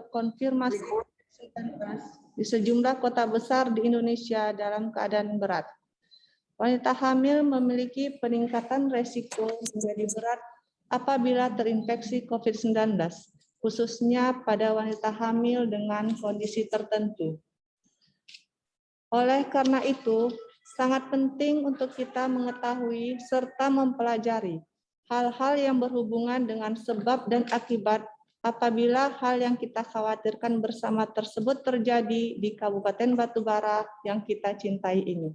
terkonfirmasi COVID-19 di sejumlah kota besar di Indonesia dalam keadaan berat. Wanita hamil memiliki peningkatan resiko menjadi berat apabila terinfeksi COVID-19, khususnya pada wanita hamil dengan kondisi tertentu. Oleh karena itu, sangat penting untuk kita mengetahui serta mempelajari hal-hal yang berhubungan dengan sebab dan akibat apabila hal yang kita khawatirkan bersama tersebut terjadi di Kabupaten Batubara yang kita cintai ini.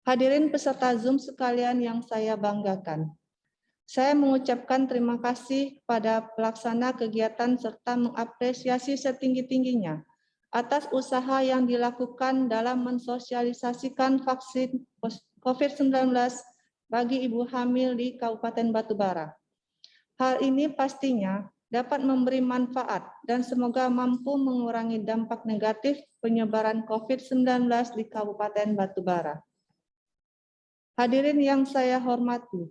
Hadirin peserta Zoom sekalian yang saya banggakan. Saya mengucapkan terima kasih kepada pelaksana kegiatan serta mengapresiasi setinggi-tingginya atas usaha yang dilakukan dalam mensosialisasikan vaksin COVID-19 bagi ibu hamil di Kabupaten Batubara. Hal ini pastinya dapat memberi manfaat dan semoga mampu mengurangi dampak negatif penyebaran COVID-19 di Kabupaten Batubara. Hadirin yang saya hormati,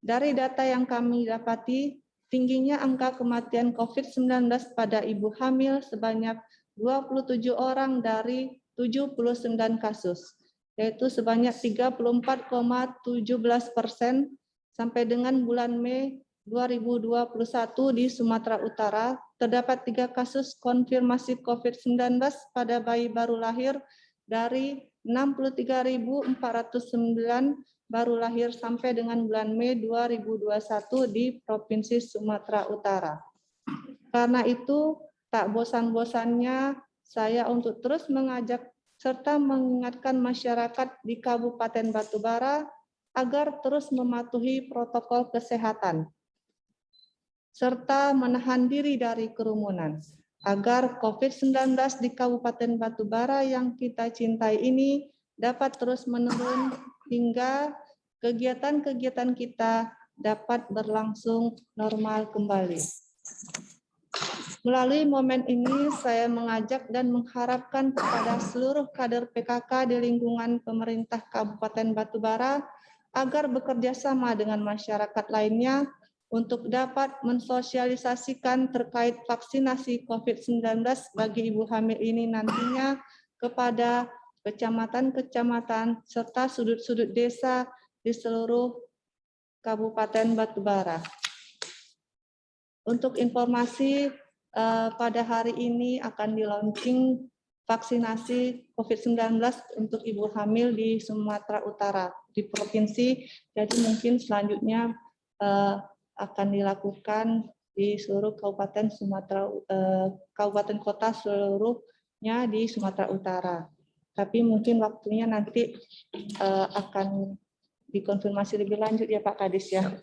dari data yang kami dapati, tingginya angka kematian COVID-19 pada ibu hamil sebanyak 27 orang dari 79 kasus, yaitu sebanyak 34,17% sampai dengan bulan Mei 2021 di Sumatera Utara, terdapat 3 kasus konfirmasi COVID-19 pada bayi baru lahir dari 63.409 baru lahir sampai dengan bulan Mei 2021 di Provinsi Sumatera Utara. Karena itu, tak bosan-bosannya saya untuk terus mengajak serta mengingatkan masyarakat di Kabupaten Batubara agar terus mematuhi protokol kesehatan, serta menahan diri dari kerumunan, agar COVID-19 di Kabupaten Batubara yang kita cintai ini dapat terus menurun hingga kegiatan-kegiatan kita dapat berlangsung normal kembali. Melalui momen ini, saya mengajak dan mengharapkan kepada seluruh kader PKK di lingkungan pemerintah Kabupaten Batubara agar bekerja sama dengan masyarakat lainnya untuk dapat mensosialisasikan terkait vaksinasi COVID-19 bagi ibu hamil ini nantinya kepada kecamatan-kecamatan serta sudut-sudut desa di seluruh Kabupaten Batubara. Untuk informasi, pada hari ini akan di-launching vaksinasi COVID-19 untuk ibu hamil di Sumatera Utara, di provinsi. Jadi mungkin selanjutnya akan dilakukan di seluruh kabupaten kabupaten kota seluruhnya di Sumatera Utara. Tapi mungkin waktunya nanti akan dikonfirmasi lebih lanjut ya Pak Kadis ya.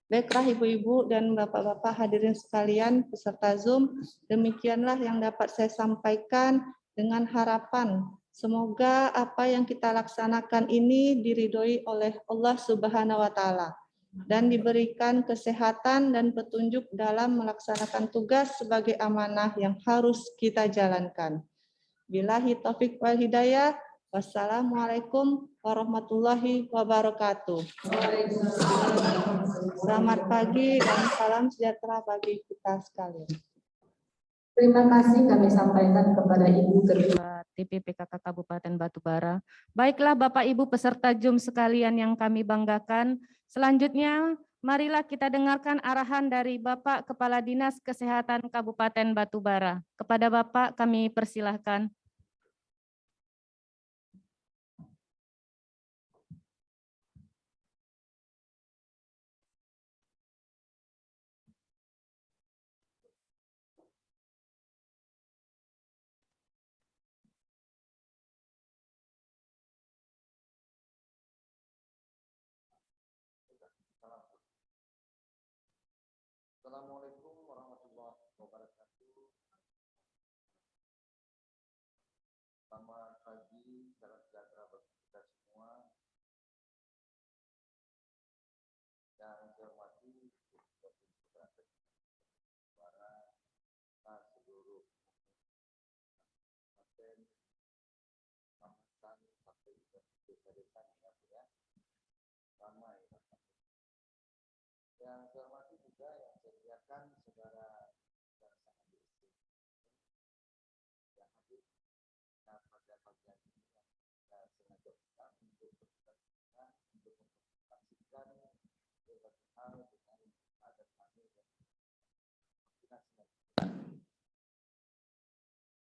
Baiklah Ibu-Ibu dan Bapak-Bapak hadirin sekalian peserta Zoom, demikianlah yang dapat saya sampaikan dengan harapan semoga apa yang kita laksanakan ini diridhoi oleh Allah Subhanahu wa Ta'ala dan diberikan kesehatan dan petunjuk dalam melaksanakan tugas sebagai amanah yang harus kita jalankan. Billahi taufik wal hidayah. Wassalamualaikum warahmatullahi wabarakatuh. Selamat pagi dan salam sejahtera bagi kita sekalian. Terima kasih kami sampaikan kepada Ibu Ketua TPPKK Kabupaten Batubara. Baiklah Bapak Ibu peserta Zoom sekalian yang kami banggakan. Selanjutnya marilah kita dengarkan arahan dari Bapak Kepala Dinas Kesehatan Kabupaten Batubara. Kepada Bapak kami persilahkan. Assalamualaikum warahmatullahi wabarakatuh. Selamat pagi, salam sejahtera bagi kita semua. Yang saya hormati para seluruh pasien, sampai desa-desa ya, ramai. Yang saya hormati juga yang saya muliakan saudara dan untuk memastikan berbagai hal dengan ada kami dan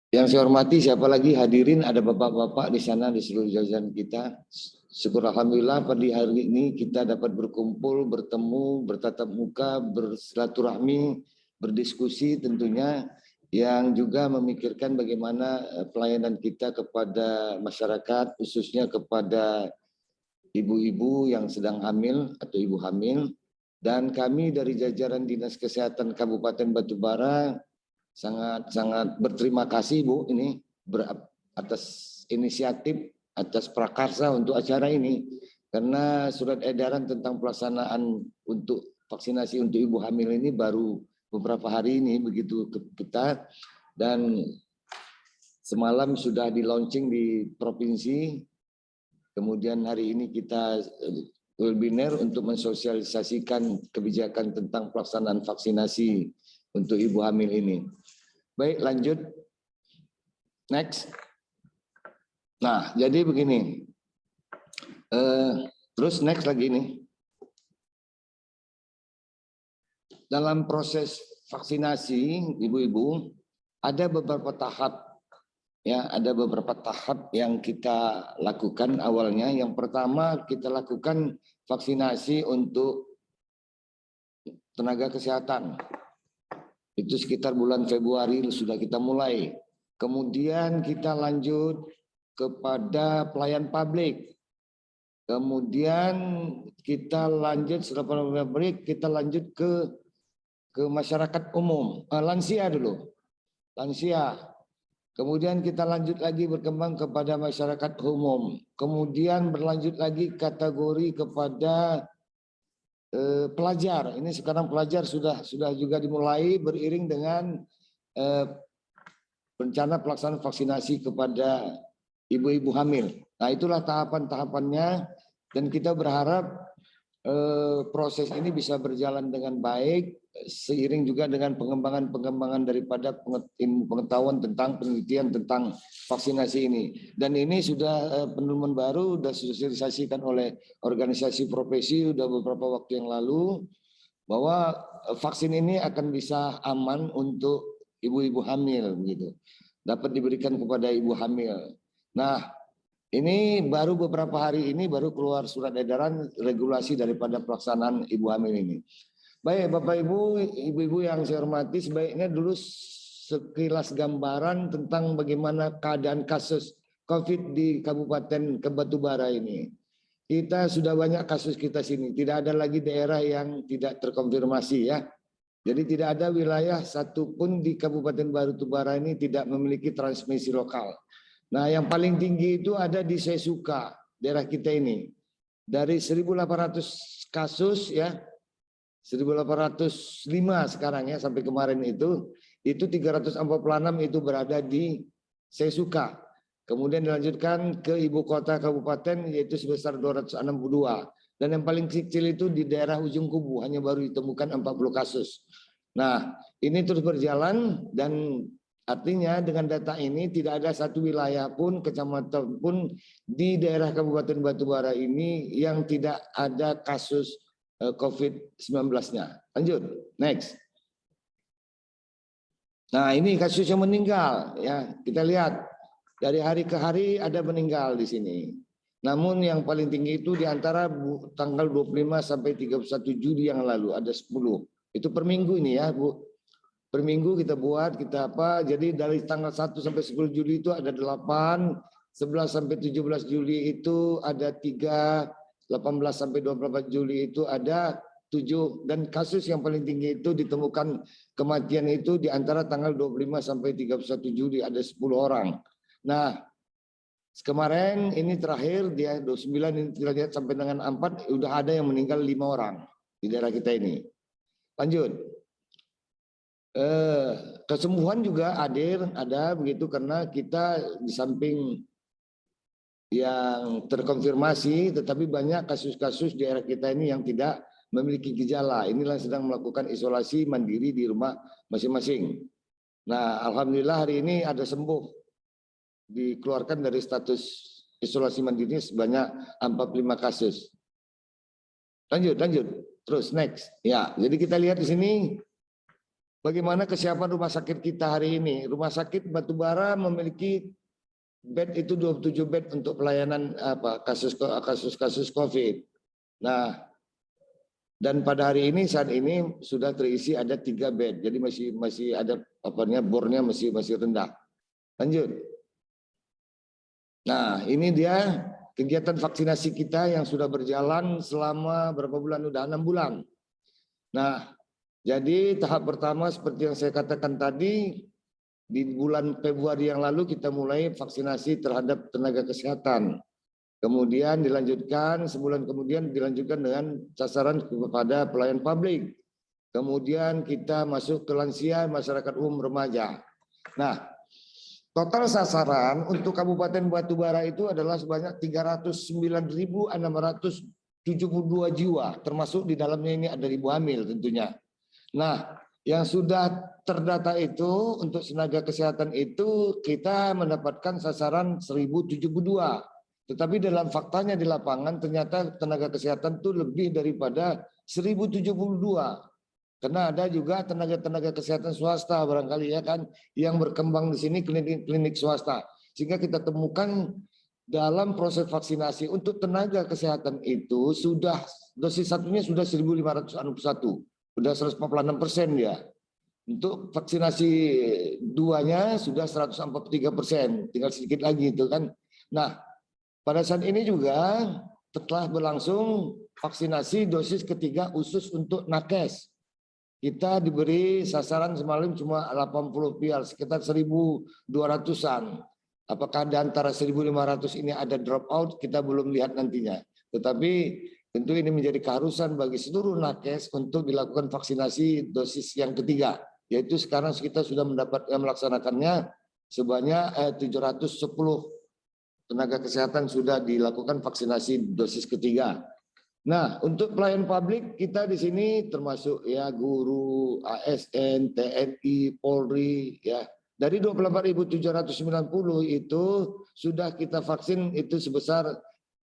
yang saya hormati, siapa lagi hadirin, ada bapak-bapak di sana di seluruh jajaran kita. Syukur alhamdulillah pada hari ini kita dapat berkumpul, bertemu, bertatap muka, bersilaturahmi, berdiskusi tentunya, yang juga memikirkan bagaimana pelayanan kita kepada masyarakat, khususnya kepada ibu-ibu yang sedang hamil atau ibu hamil. Dan kami dari jajaran Dinas Kesehatan Kabupaten Batubara sangat berterima kasih Bu ini atas inisiatif, atas prakarsa untuk acara ini, karena surat edaran tentang pelaksanaan untuk vaksinasi untuk ibu hamil ini baru beberapa hari ini begitu kita, dan semalam sudah di launching di provinsi, kemudian hari ini kita webinar untuk mensosialisasikan kebijakan tentang pelaksanaan vaksinasi untuk ibu hamil ini. Baik, lanjut. Next. Nah, jadi begini. Terus next lagi nih. Dalam proses vaksinasi ibu-ibu ada beberapa tahap. Ya, ada beberapa tahap yang kita lakukan awalnya. Yang pertama kita lakukan vaksinasi untuk tenaga kesehatan. Itu sekitar bulan Februari sudah kita mulai. Kemudian kita lanjut kepada pelayan publik. Kemudian kita lanjut setelah pelayan publik, kita lanjut ke masyarakat umum. Lansia dulu. Lansia. Kemudian kita lanjut lagi berkembang kepada masyarakat umum. Kemudian berlanjut lagi kategori kepada pelajar. Ini sekarang pelajar sudah juga dimulai beriring dengan rencana pelaksanaan vaksinasi kepada ibu-ibu hamil. Nah, itulah tahapan-tahapannya, dan kita berharap proses ini bisa berjalan dengan baik seiring juga dengan pengembangan daripada pengetahuan tentang penelitian tentang vaksinasi ini. Dan ini sudah penemuan baru, sudah disosialisasikan oleh organisasi profesi sudah beberapa waktu yang lalu, bahwa vaksin ini akan bisa aman untuk ibu-ibu hamil, gitu. Dapat diberikan kepada ibu hamil. Nah, ini baru beberapa hari ini baru keluar surat edaran regulasi daripada pelaksanaan ibu hamil ini. Baik, Bapak Ibu, Ibu-ibu yang saya hormati, sebaiknya dulu sekilas gambaran tentang bagaimana keadaan kasus COVID di Kabupaten Batubara ini. Kita sudah banyak kasus kita sini, tidak ada lagi daerah yang tidak terkonfirmasi ya. Jadi tidak ada wilayah satupun di Kabupaten Batubara ini tidak memiliki transmisi lokal. Nah, yang paling tinggi itu ada di Sesuka, daerah kita ini. Dari 1.800 kasus ya, 1.805 sekarang ya sampai kemarin itu 346 itu berada di Sesuka. Kemudian dilanjutkan ke ibu kota kabupaten yaitu sebesar 262. Dan yang paling kecil itu di daerah Ujung Kubu, hanya baru ditemukan 40 kasus. Nah, ini terus berjalan, dan artinya dengan data ini tidak ada satu wilayah pun, kecamatan pun di daerah Kabupaten Batubara ini yang tidak ada kasus COVID-19-nya. Lanjut, next. Nah, ini kasus yang meninggal ya. Kita lihat dari hari ke hari ada meninggal di sini. Namun yang paling tinggi itu di antara tanggal 25 sampai 31 Juli yang lalu ada 10. Itu per minggu ini ya, Bu. Per minggu kita buat, kita apa. Jadi dari tanggal 1 sampai 10 Juli itu ada 8, 11 sampai 17 Juli itu ada 3, 18 sampai 24 Juli itu ada 7, dan kasus yang paling tinggi itu ditemukan kematian itu di antara tanggal 25 sampai 31 Juli ada 10 orang. Nah, kemarin ini terakhir dia 29 ini kita lihat sampai dengan 4 udah ada yang meninggal 5 orang di daerah kita ini. Lanjut. Kesembuhan juga ada begitu, karena kita di samping yang terkonfirmasi, tetapi banyak kasus-kasus di daerah kita ini yang tidak memiliki gejala. Inilah sedang melakukan isolasi mandiri di rumah masing-masing. Nah, alhamdulillah hari ini ada sembuh, dikeluarkan dari status isolasi mandiri sebanyak 45 kasus. Lanjut. Terus next. Ya, jadi kita lihat di sini bagaimana kesiapan rumah sakit kita hari ini. Rumah sakit Batubara memiliki bed itu 27 bed untuk pelayanan kasus-kasus COVID. Nah, dan pada hari ini saat ini sudah terisi ada 3 bed. Jadi masih ada bornya masih rendah. Lanjut. Nah, ini dia kegiatan vaksinasi kita yang sudah berjalan selama berapa bulan? Udah 6 bulan. Nah, jadi tahap pertama seperti yang saya katakan tadi, di bulan Februari yang lalu kita mulai vaksinasi terhadap tenaga kesehatan. Kemudian dilanjutkan, sebulan kemudian dilanjutkan dengan sasaran kepada pelayan publik. Kemudian kita masuk ke lansia, masyarakat umum, remaja. Nah, total sasaran untuk Kabupaten Batubara itu adalah sebanyak 309.672 jiwa, termasuk di dalamnya ini ada ibu hamil tentunya. Nah, yang sudah terdata itu untuk tenaga kesehatan itu kita mendapatkan sasaran 1072. Tetapi dalam faktanya di lapangan ternyata tenaga kesehatan itu lebih daripada 1072. Karena ada juga tenaga kesehatan swasta barangkali ya kan yang berkembang di sini klinik swasta. Sehingga kita temukan dalam proses vaksinasi untuk tenaga kesehatan itu sudah dosis satunya sudah 1.561. Sudah 146% ya. Untuk vaksinasi duanya sudah 143%, tinggal sedikit lagi itu kan. Nah, pada saat ini juga telah berlangsung vaksinasi dosis ketiga khusus untuk nakes. Kita diberi sasaran semalam cuma 80 vial, sekitar 1.200-an. Apakah di antara 1.500 ini ada drop out, kita belum lihat nantinya. Tetapi tentu ini menjadi keharusan bagi seluruh nakes untuk dilakukan vaksinasi dosis yang ketiga. Yaitu sekarang kita sudah melaksanakannya sebanyak 710 tenaga kesehatan sudah dilakukan vaksinasi dosis ketiga. Nah, untuk pelayan publik kita di sini termasuk ya guru, ASN, TNI, Polri ya. Dari 24.790 itu sudah kita vaksin itu sebesar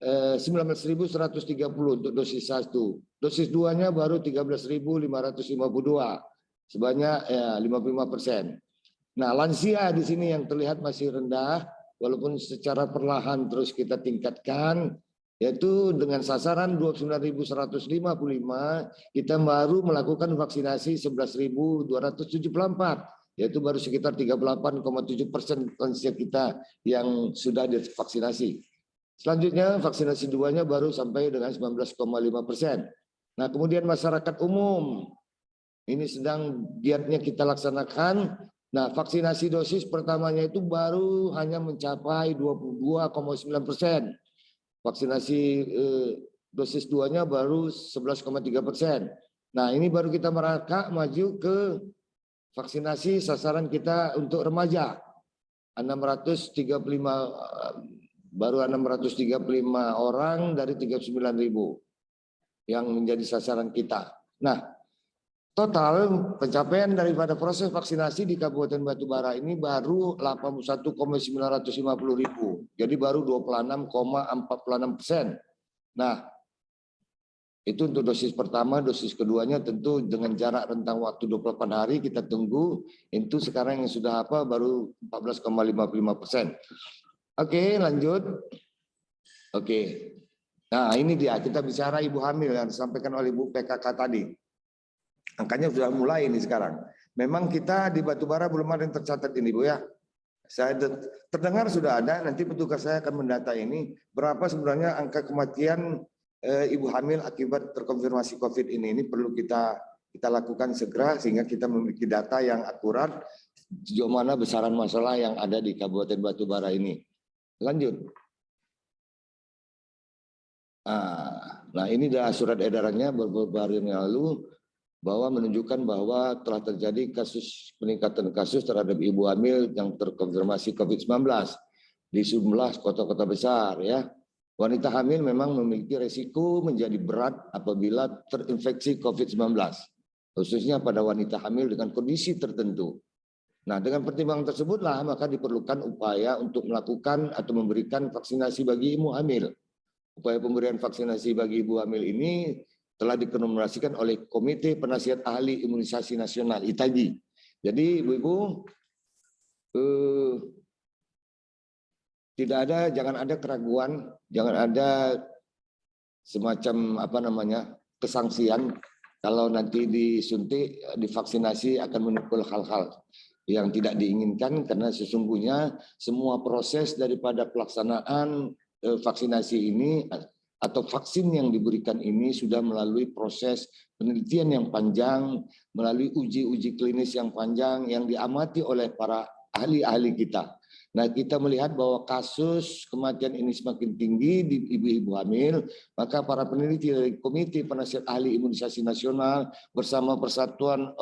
19.130 untuk dosis 1. Dosis 2-nya baru 13.552 sebanyak 55%. Nah, lansia di sini yang terlihat masih rendah walaupun secara perlahan terus kita tingkatkan, yaitu dengan sasaran 29.155 kita baru melakukan vaksinasi 11.274, yaitu baru sekitar 38,7% lansia kita yang sudah divaksinasi. Selanjutnya vaksinasi 2-nya baru sampai dengan 19,5%. Nah, kemudian masyarakat umum ini sedang giatnya kita laksanakan. Nah, vaksinasi dosis pertamanya itu baru hanya mencapai 22,9%. Vaksinasi dosis 2-nya baru 11,3%. Nah, ini baru kita merangkak maju ke vaksinasi sasaran kita untuk remaja. 635 orang dari 39.000 yang menjadi sasaran kita. Nah, total pencapaian daripada proses vaksinasi di Kabupaten Batubara ini baru 81,950.000. Jadi baru 26,46%. Nah, itu untuk dosis pertama, dosis keduanya tentu dengan jarak rentang waktu 28 hari kita tunggu. Itu sekarang yang sudah baru 14,55%. Oke, lanjut. Oke. Nah, ini dia kita bicara ibu hamil yang disampaikan oleh Bu PKK tadi. Angkanya sudah mulai ini sekarang. Memang kita di Batubara belum ada yang tercatat ini, Bu ya. Saya terdengar sudah ada, nanti petugas saya akan mendata ini berapa sebenarnya angka kematian ibu hamil akibat terkonfirmasi COVID ini. Ini perlu kita lakukan segera sehingga kita memiliki data yang akurat sejauh mana besaran masalah yang ada di Kabupaten Batubara ini. Lanjut. Nah, ini dah surat edarannya beberapa hari yang lalu bahwa menunjukkan bahwa telah terjadi peningkatan kasus terhadap ibu hamil yang terkonfirmasi COVID-19 di sejumlah kota-kota besar ya. Wanita hamil memang memiliki resiko menjadi berat apabila terinfeksi COVID-19, khususnya pada wanita hamil dengan kondisi tertentu. Nah, dengan pertimbangan tersebutlah maka diperlukan upaya untuk melakukan atau memberikan vaksinasi bagi ibu hamil. Upaya pemberian vaksinasi bagi ibu hamil ini telah dikoordinasikan oleh Komite Penasihat Ahli Imunisasi Nasional (ITAGI). Jadi ibu-ibu jangan ada keraguan, jangan ada semacam kesangsian kalau nanti disuntik, divaksinasi akan menimbul hal-hal yang tidak diinginkan, karena sesungguhnya semua proses daripada pelaksanaan vaksinasi ini atau vaksin yang diberikan ini sudah melalui proses penelitian yang panjang, melalui uji-uji klinis yang panjang yang diamati oleh para ahli-ahli kita. Nah, kita melihat bahwa kasus kematian ini semakin tinggi di ibu-ibu hamil, maka para peneliti dari Komite Penasihat Ahli Imunisasi Nasional bersama Persatuan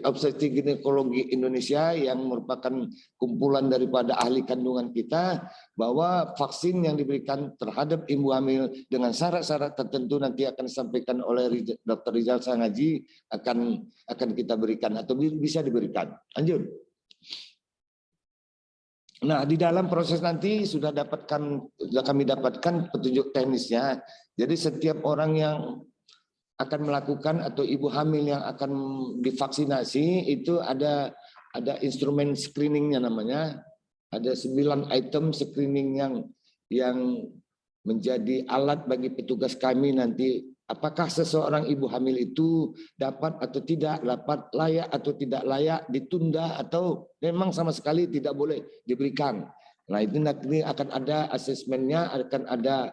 Obstetrik Ginekologi Indonesia yang merupakan kumpulan daripada ahli kandungan kita, bahwa vaksin yang diberikan terhadap ibu hamil dengan syarat-syarat tertentu nanti akan disampaikan oleh Dr. Rizal Sangaji akan kita berikan atau bisa diberikan. Lanjut. Nah, di dalam proses nanti sudah kami dapatkan petunjuk teknisnya. Jadi setiap orang yang akan melakukan atau ibu hamil yang akan divaksinasi itu ada instrumen screeningnya namanya. Ada 9 item screening yang menjadi alat bagi petugas kami nanti. Apakah seseorang ibu hamil itu dapat atau tidak, dapat layak atau tidak layak, ditunda atau memang sama sekali tidak boleh diberikan. Nah, itu nanti akan ada asesmennya, akan ada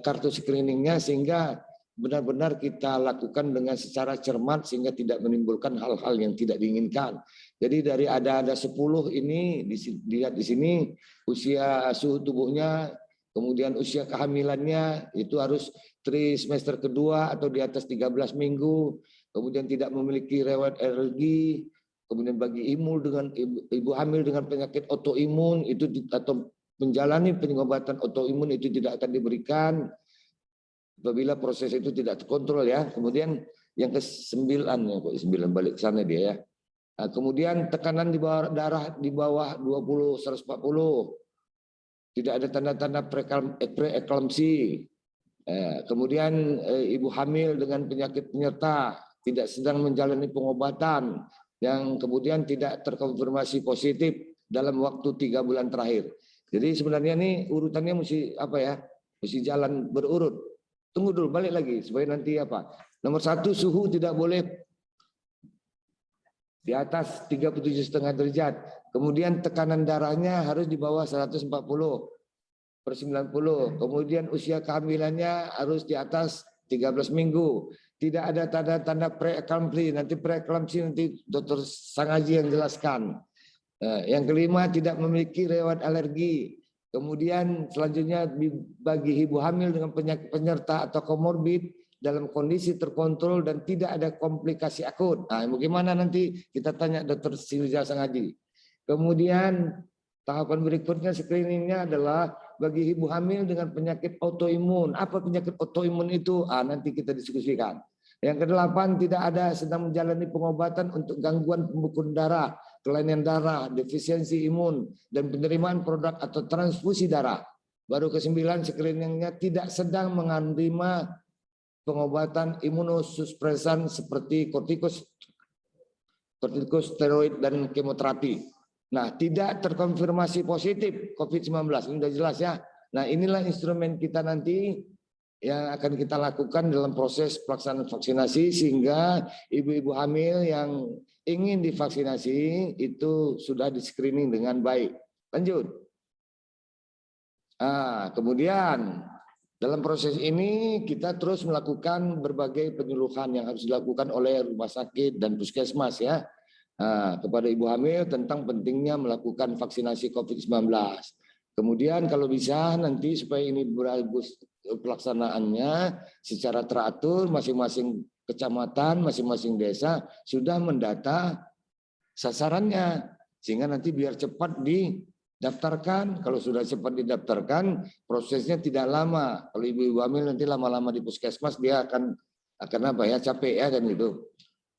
kartu screeningnya, sehingga benar-benar kita lakukan dengan secara cermat sehingga tidak menimbulkan hal-hal yang tidak diinginkan. Jadi dari ada 10 ini dilihat di sini, usia suhu tubuhnya, kemudian usia kehamilannya itu harus trimester kedua atau di atas 13 minggu, kemudian tidak memiliki riwayat alergi, kemudian bagi ibu hamil dengan penyakit autoimun itu atau menjalani pengobatan autoimun itu tidak akan diberikan apabila proses itu tidak terkontrol ya. Kemudian yang ke-9 ya, kok 9 balik ke sana dia ya. Nah, kemudian tekanan di bawah darah di bawah 20/140. Tidak ada tanda-tanda preeklamsi. Kemudian ibu hamil dengan penyakit penyerta tidak sedang menjalani pengobatan yang kemudian tidak terkonfirmasi positif dalam waktu 3 bulan terakhir. Jadi sebenarnya ini urutannya mesti jalan berurut. Tunggu dulu, balik lagi supaya nanti Nomor 1, suhu tidak boleh di atas 37,5 derajat. Kemudian tekanan darahnya harus di bawah 140/90. Kemudian usia kehamilannya harus di atas 13 minggu. Tidak ada tanda-tanda preeklamsi. Nanti preeklamsi nanti Dr. Sangaji yang jelaskan. Yang kelima, tidak memiliki riwayat alergi. Kemudian selanjutnya bagi ibu hamil dengan penyakit penyerta atau komorbid dalam kondisi terkontrol dan tidak ada komplikasi akut. Nah, bagaimana nanti kita tanya Dr. Rizal Sangaji. Kemudian tahapan berikutnya screeningnya adalah bagi ibu hamil dengan penyakit autoimun. Apa penyakit autoimun itu? Nanti kita diskusikan. Yang ke-8, tidak ada sedang menjalani pengobatan untuk gangguan pembekuan darah, kelainan darah, defisiensi imun, dan penerimaan produk atau transfusi darah. Baru ke-9, screeningnya tidak sedang menerima pengobatan imunosupresan seperti kortikosteroid dan kemoterapi. Nah, tidak terkonfirmasi positif COVID-19. Ini sudah jelas ya. Nah, inilah instrumen kita nanti yang akan kita lakukan dalam proses pelaksanaan vaksinasi sehingga ibu-ibu hamil yang ingin divaksinasi itu sudah di-screening dengan baik. Lanjut. Kemudian dalam proses ini kita terus melakukan berbagai penyuluhan yang harus dilakukan oleh rumah sakit dan puskesmas ya. Kepada ibu hamil tentang pentingnya melakukan vaksinasi COVID-19. Kemudian kalau bisa nanti supaya ini bagus pelaksanaannya secara teratur, masing-masing kecamatan, masing-masing desa sudah mendata sasarannya sehingga nanti biar cepat didaftarkan. Kalau sudah cepat didaftarkan, prosesnya tidak lama. Kalau ibu-ibu hamil nanti lama-lama di puskesmas dia akan capek ya kan gitu.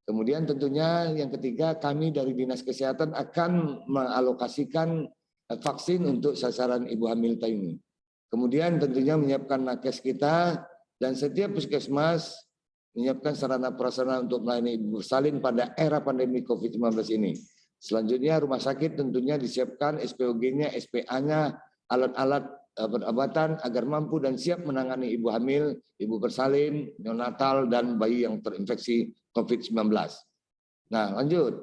Kemudian tentunya yang ketiga, kami dari Dinas Kesehatan akan mengalokasikan vaksin untuk sasaran ibu hamil ini. Kemudian tentunya menyiapkan nakes kita dan setiap puskesmas menyiapkan sarana prasarana untuk melayani ibu bersalin pada era pandemi COVID-19 ini. Selanjutnya rumah sakit tentunya disiapkan SPOG-nya, SPA-nya, alat-alat perabatan agar mampu dan siap menangani ibu hamil, ibu bersalin, neonatal, dan bayi yang terinfeksi COVID-19. Nah, lanjut.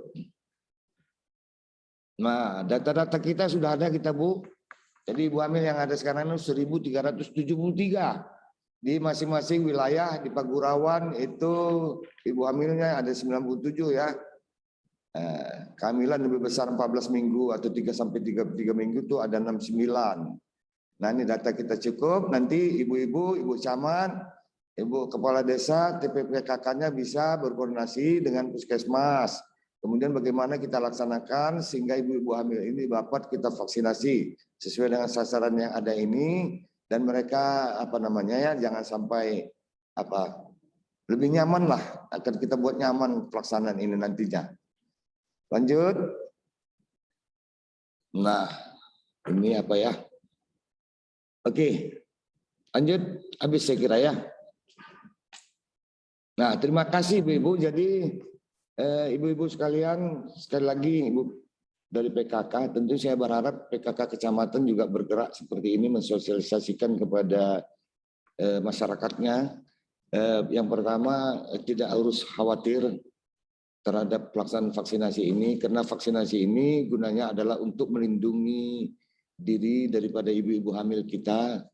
Nah, data-data kita sudah ada kita, Bu. Jadi ibu hamil yang ada sekarang itu 1.373. Di masing-masing wilayah di Pagurawan itu ibu hamilnya ada 97 ya. Kehamilan lebih besar 14 minggu atau 3 sampai 3 minggu itu ada 69. Nah, ini data kita cukup. Nanti ibu-ibu, ibu camat, ibu kepala desa, TPPKK-nya bisa berkoordinasi dengan puskesmas. Kemudian bagaimana kita laksanakan sehingga ibu-ibu hamil ini dapat kita vaksinasi sesuai dengan sasaran yang ada ini, dan mereka jangan sampai lebih nyaman lah, akan kita buat nyaman pelaksanaan ini nantinya. Lanjut. Nah, ini Oke, lanjut, habis saya kira ya. Nah, terima kasih Ibu-Ibu. Jadi Ibu-Ibu sekalian, sekali lagi Ibu dari PKK, tentu saya berharap PKK kecamatan juga bergerak seperti ini, mensosialisasikan kepada masyarakatnya. Yang pertama, tidak harus khawatir terhadap pelaksanaan vaksinasi ini, karena vaksinasi ini gunanya adalah untuk melindungi diri daripada ibu-ibu hamil kita.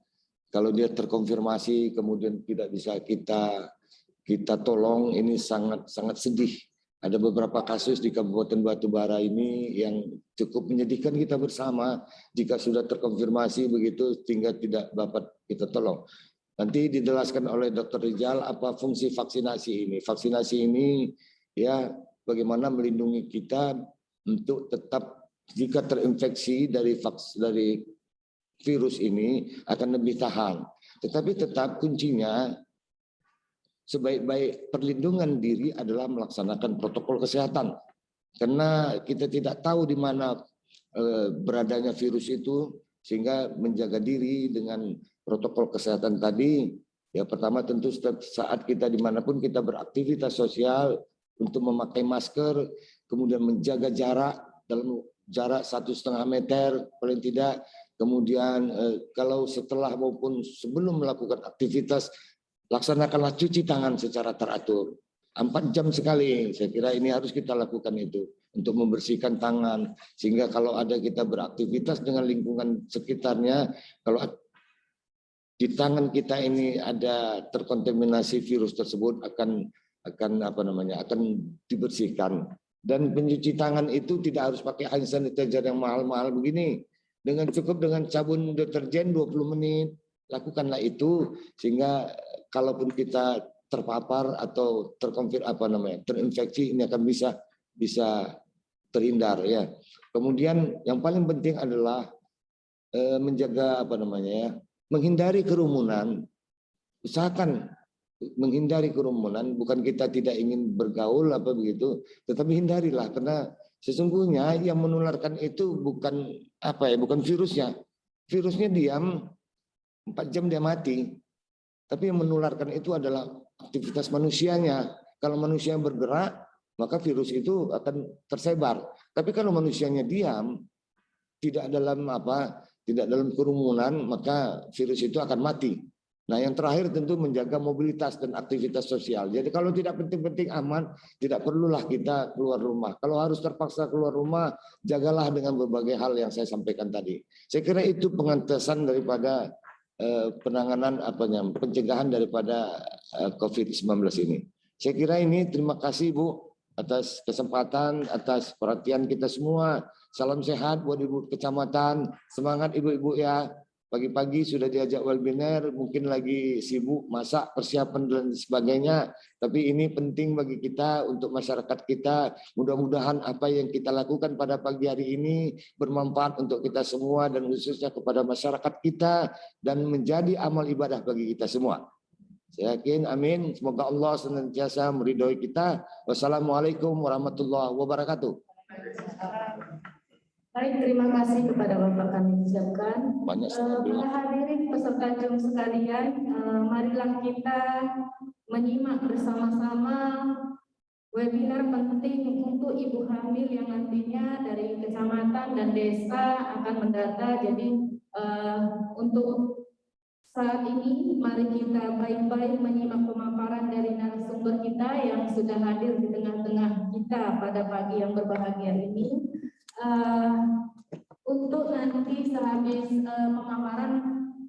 Kalau dia terkonfirmasi kemudian tidak bisa kita tolong, ini sangat sedih. Ada beberapa kasus di Kabupaten Batubara ini yang cukup menyedihkan kita bersama. Jika sudah terkonfirmasi begitu sehingga tidak dapat kita tolong. Nanti dijelaskan oleh Dr. Rizal apa fungsi vaksinasi ini. Vaksinasi ini ya bagaimana melindungi kita untuk tetap jika terinfeksi dari virus ini akan lebih tahan. Tetapi tetap kuncinya sebaik-baik perlindungan diri adalah melaksanakan protokol kesehatan. Karena kita tidak tahu di mana beradanya virus itu, sehingga menjaga diri dengan protokol kesehatan tadi. Ya pertama tentu setiap saat kita dimanapun kita beraktivitas sosial untuk memakai masker, kemudian menjaga jarak dalam jarak 1,5 meter paling tidak. Kemudian kalau setelah maupun sebelum melakukan aktivitas, laksanakanlah cuci tangan secara teratur 4 jam sekali. Saya kira ini harus kita lakukan itu untuk membersihkan tangan, sehingga kalau ada kita beraktivitas dengan lingkungan sekitarnya, kalau di tangan kita ini ada terkontaminasi virus tersebut akan dibersihkan. Dan pencuci tangan itu tidak harus pakai hand sanitizer yang mahal-mahal begini. Dengan cukup dengan sabun deterjen 20 menit, lakukanlah itu sehingga kalaupun kita terpapar atau terinfeksi ini akan bisa terhindar ya. Kemudian yang paling penting adalah menjaga menghindari kerumunan. Usahakan menghindari kerumunan, bukan kita tidak ingin bergaul tetapi hindarilah, karena sesungguhnya yang menularkan itu bukan virusnya. Virusnya diam 4 jam dia mati. Tapi yang menularkan itu adalah aktivitas manusianya. Kalau manusia bergerak, maka virus itu akan tersebar. Tapi kalau manusianya diam, tidak dalam kerumunan, maka virus itu akan mati. Nah, yang terakhir tentu menjaga mobilitas dan aktivitas sosial. Jadi kalau tidak penting-penting aman, tidak perlulah kita keluar rumah. Kalau harus terpaksa keluar rumah, jagalah dengan berbagai hal yang saya sampaikan tadi. Saya kira itu pengantasan daripada penanganan pencegahan daripada COVID-19 ini. Saya kira ini, terima kasih Bu atas kesempatan, atas perhatian kita semua. Salam sehat buat Ibu Kecamatan. Semangat Ibu-ibu ya. Pagi-pagi sudah diajak webinar, mungkin lagi sibuk masak, persiapan dan sebagainya. Tapi ini penting bagi kita, untuk masyarakat kita. Mudah-mudahan apa yang kita lakukan pada pagi hari ini bermanfaat untuk kita semua dan khususnya kepada masyarakat kita dan menjadi amal ibadah bagi kita semua. Saya yakin, amin. Semoga Allah senantiasa meridhoi kita. Wassalamualaikum warahmatullahi wabarakatuh. Baik, terima kasih kepada Bapak kami ucapkan. Banyak Para hadirin peserta Zoom sekalian, marilah kita menyimak bersama-sama webinar penting untuk ibu hamil yang nantinya dari kecamatan dan desa akan mendata. Jadi untuk saat ini mari kita baik-baik menyimak pemaparan dari narasumber kita yang sudah hadir di tengah-tengah kita pada pagi yang berbahagia ini. Untuk nanti sehabis pemaparan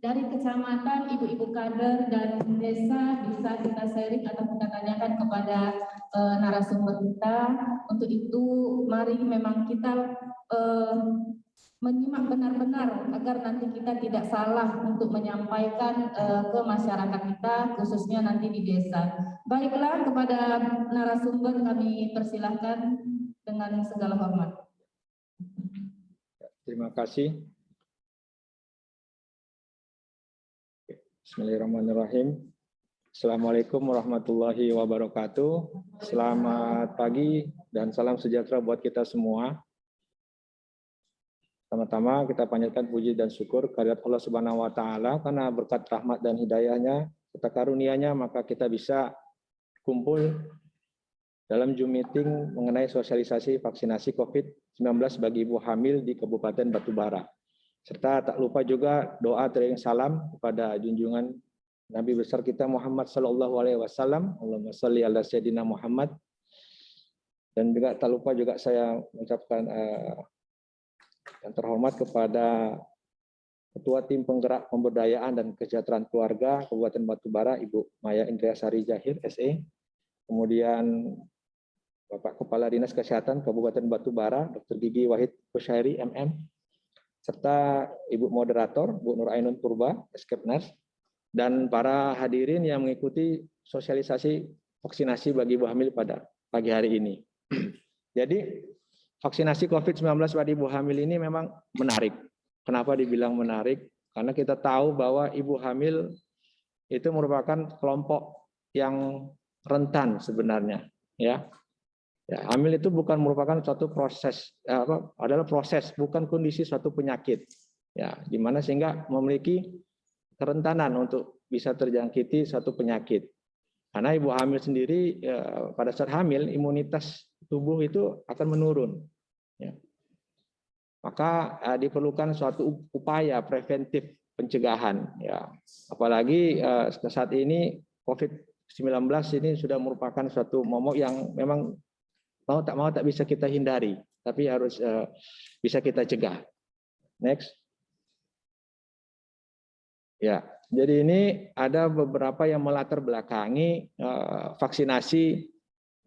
dari kecamatan, ibu-ibu kader dan desa bisa kita sharing atau kita tanyakan kepada narasumber kita. Untuk itu mari memang kita menyimak benar-benar agar nanti kita tidak salah untuk menyampaikan ke masyarakat kita, khususnya nanti di desa. Baiklah, kepada narasumber kami persilahkan dengan segala hormat. Terima kasih. Bismillahirrahmanirrahim. Assalamualaikum warahmatullahi wabarakatuh. Selamat pagi dan salam sejahtera buat kita semua. Pertama-tama kita panjatkan puji dan syukur kehadirat Allah Subhanahu wa taala karena berkat rahmat dan hidayahnya, serta karunia-Nya maka kita bisa kumpul dalam Zoom meeting mengenai sosialisasi vaksinasi COVID-19 bagi ibu hamil di Kabupaten Batubara. Serta tak lupa juga doa teringat salam kepada junjungan Nabi besar kita Muhammad SAW. Allahumma sholli ala sayyidina Muhammad. Dan juga tak lupa juga saya mengucapkan yang terhormat kepada Ketua Tim Penggerak Pemberdayaan dan Kesejahteraan Keluarga Kabupaten Batubara, Ibu Maya Indriasari Jahir, SE. Kemudian Bapak Kepala Dinas Kesehatan Kabupaten Batubara, Dr. Gigi Wahid Kushairi, MM, serta Ibu Moderator, Bu Nur Ainun Purba, Eskepnas, dan para hadirin yang mengikuti sosialisasi vaksinasi bagi ibu hamil pada pagi hari ini. Jadi, vaksinasi COVID-19 pada ibu hamil ini memang menarik. Kenapa dibilang menarik? Karena kita tahu bahwa ibu hamil itu merupakan kelompok yang rentan sebenarnya, ya. Ya, hamil itu bukan merupakan suatu proses, adalah proses, bukan kondisi suatu penyakit, ya, di mana sehingga memiliki kerentanan untuk bisa terjangkiti suatu penyakit. Karena ibu hamil sendiri pada saat hamil imunitas tubuh itu akan menurun, ya. Maka diperlukan suatu upaya preventif pencegahan, ya. Apalagi saat ini COVID-19 ini sudah merupakan suatu momok yang memang mau tak bisa kita hindari, tapi harus bisa kita cegah. Next. Ya, jadi ini ada beberapa yang melatar belakangi vaksinasi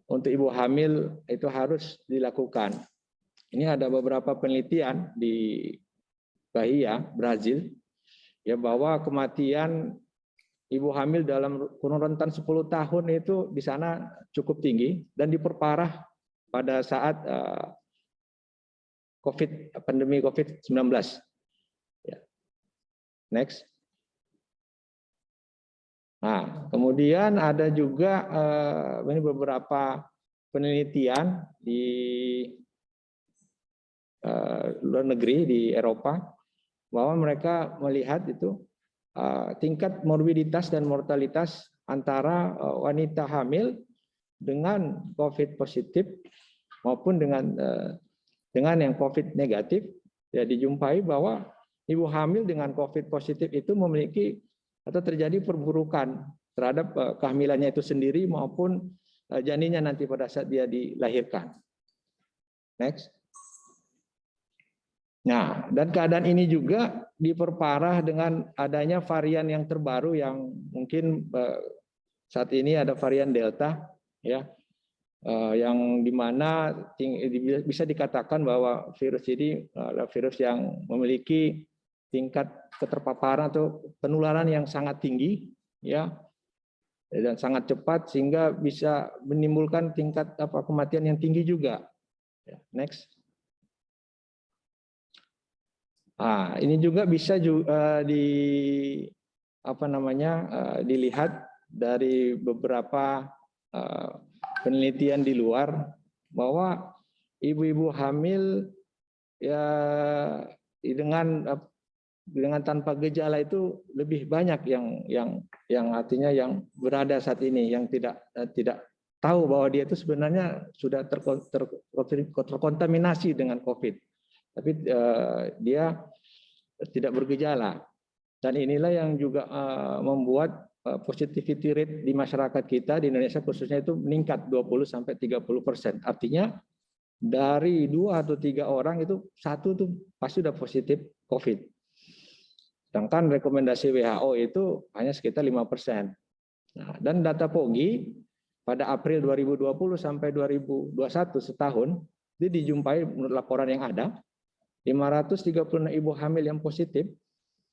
untuk ibu hamil itu harus dilakukan. Ini ada beberapa penelitian di Bahia, Brazil, ya, bahwa kematian ibu hamil dalam kurun rentan 10 tahun itu di sana cukup tinggi dan diperparah pada saat pandemi COVID-19. Ya. Next. Nah, kemudian ada juga ini beberapa penelitian di luar negeri, di Eropa, bahwa mereka melihat itu tingkat morbiditas dan mortalitas antara wanita hamil dengan COVID positif maupun dengan yang COVID negatif, ya, dijumpai bahwa ibu hamil dengan COVID positif itu memiliki atau terjadi perburukan terhadap kehamilannya itu sendiri maupun janinnya nanti pada saat dia dilahirkan. Next. Nah, dan keadaan ini juga diperparah dengan adanya varian yang terbaru yang mungkin saat ini ada varian Delta, ya, yang dimana bisa dikatakan bahwa virus ini adalah virus yang memiliki tingkat keterpaparan atau penularan yang sangat tinggi, ya, dan sangat cepat sehingga bisa menimbulkan tingkat kematian yang tinggi juga. Next. Nah, ini juga bisa dilihat dari beberapa penelitian di luar bahwa ibu-ibu hamil ya dengan tanpa gejala itu lebih banyak yang artinya yang berada saat ini yang tidak tahu bahwa dia itu sebenarnya sudah terkontaminasi dengan COVID, tapi dia tidak bergejala. Dan inilah yang juga membuat positivity rate di masyarakat kita di Indonesia khususnya itu meningkat 20-30%. Artinya dari 2 atau 3 orang itu 1 tuh pasti sudah positif COVID. Sedangkan rekomendasi WHO itu hanya sekitar 5%. Nah, dan data POGI pada April 2020 sampai 2021 setahun, itu dijumpai menurut laporan yang ada, 536 ibu hamil yang positif,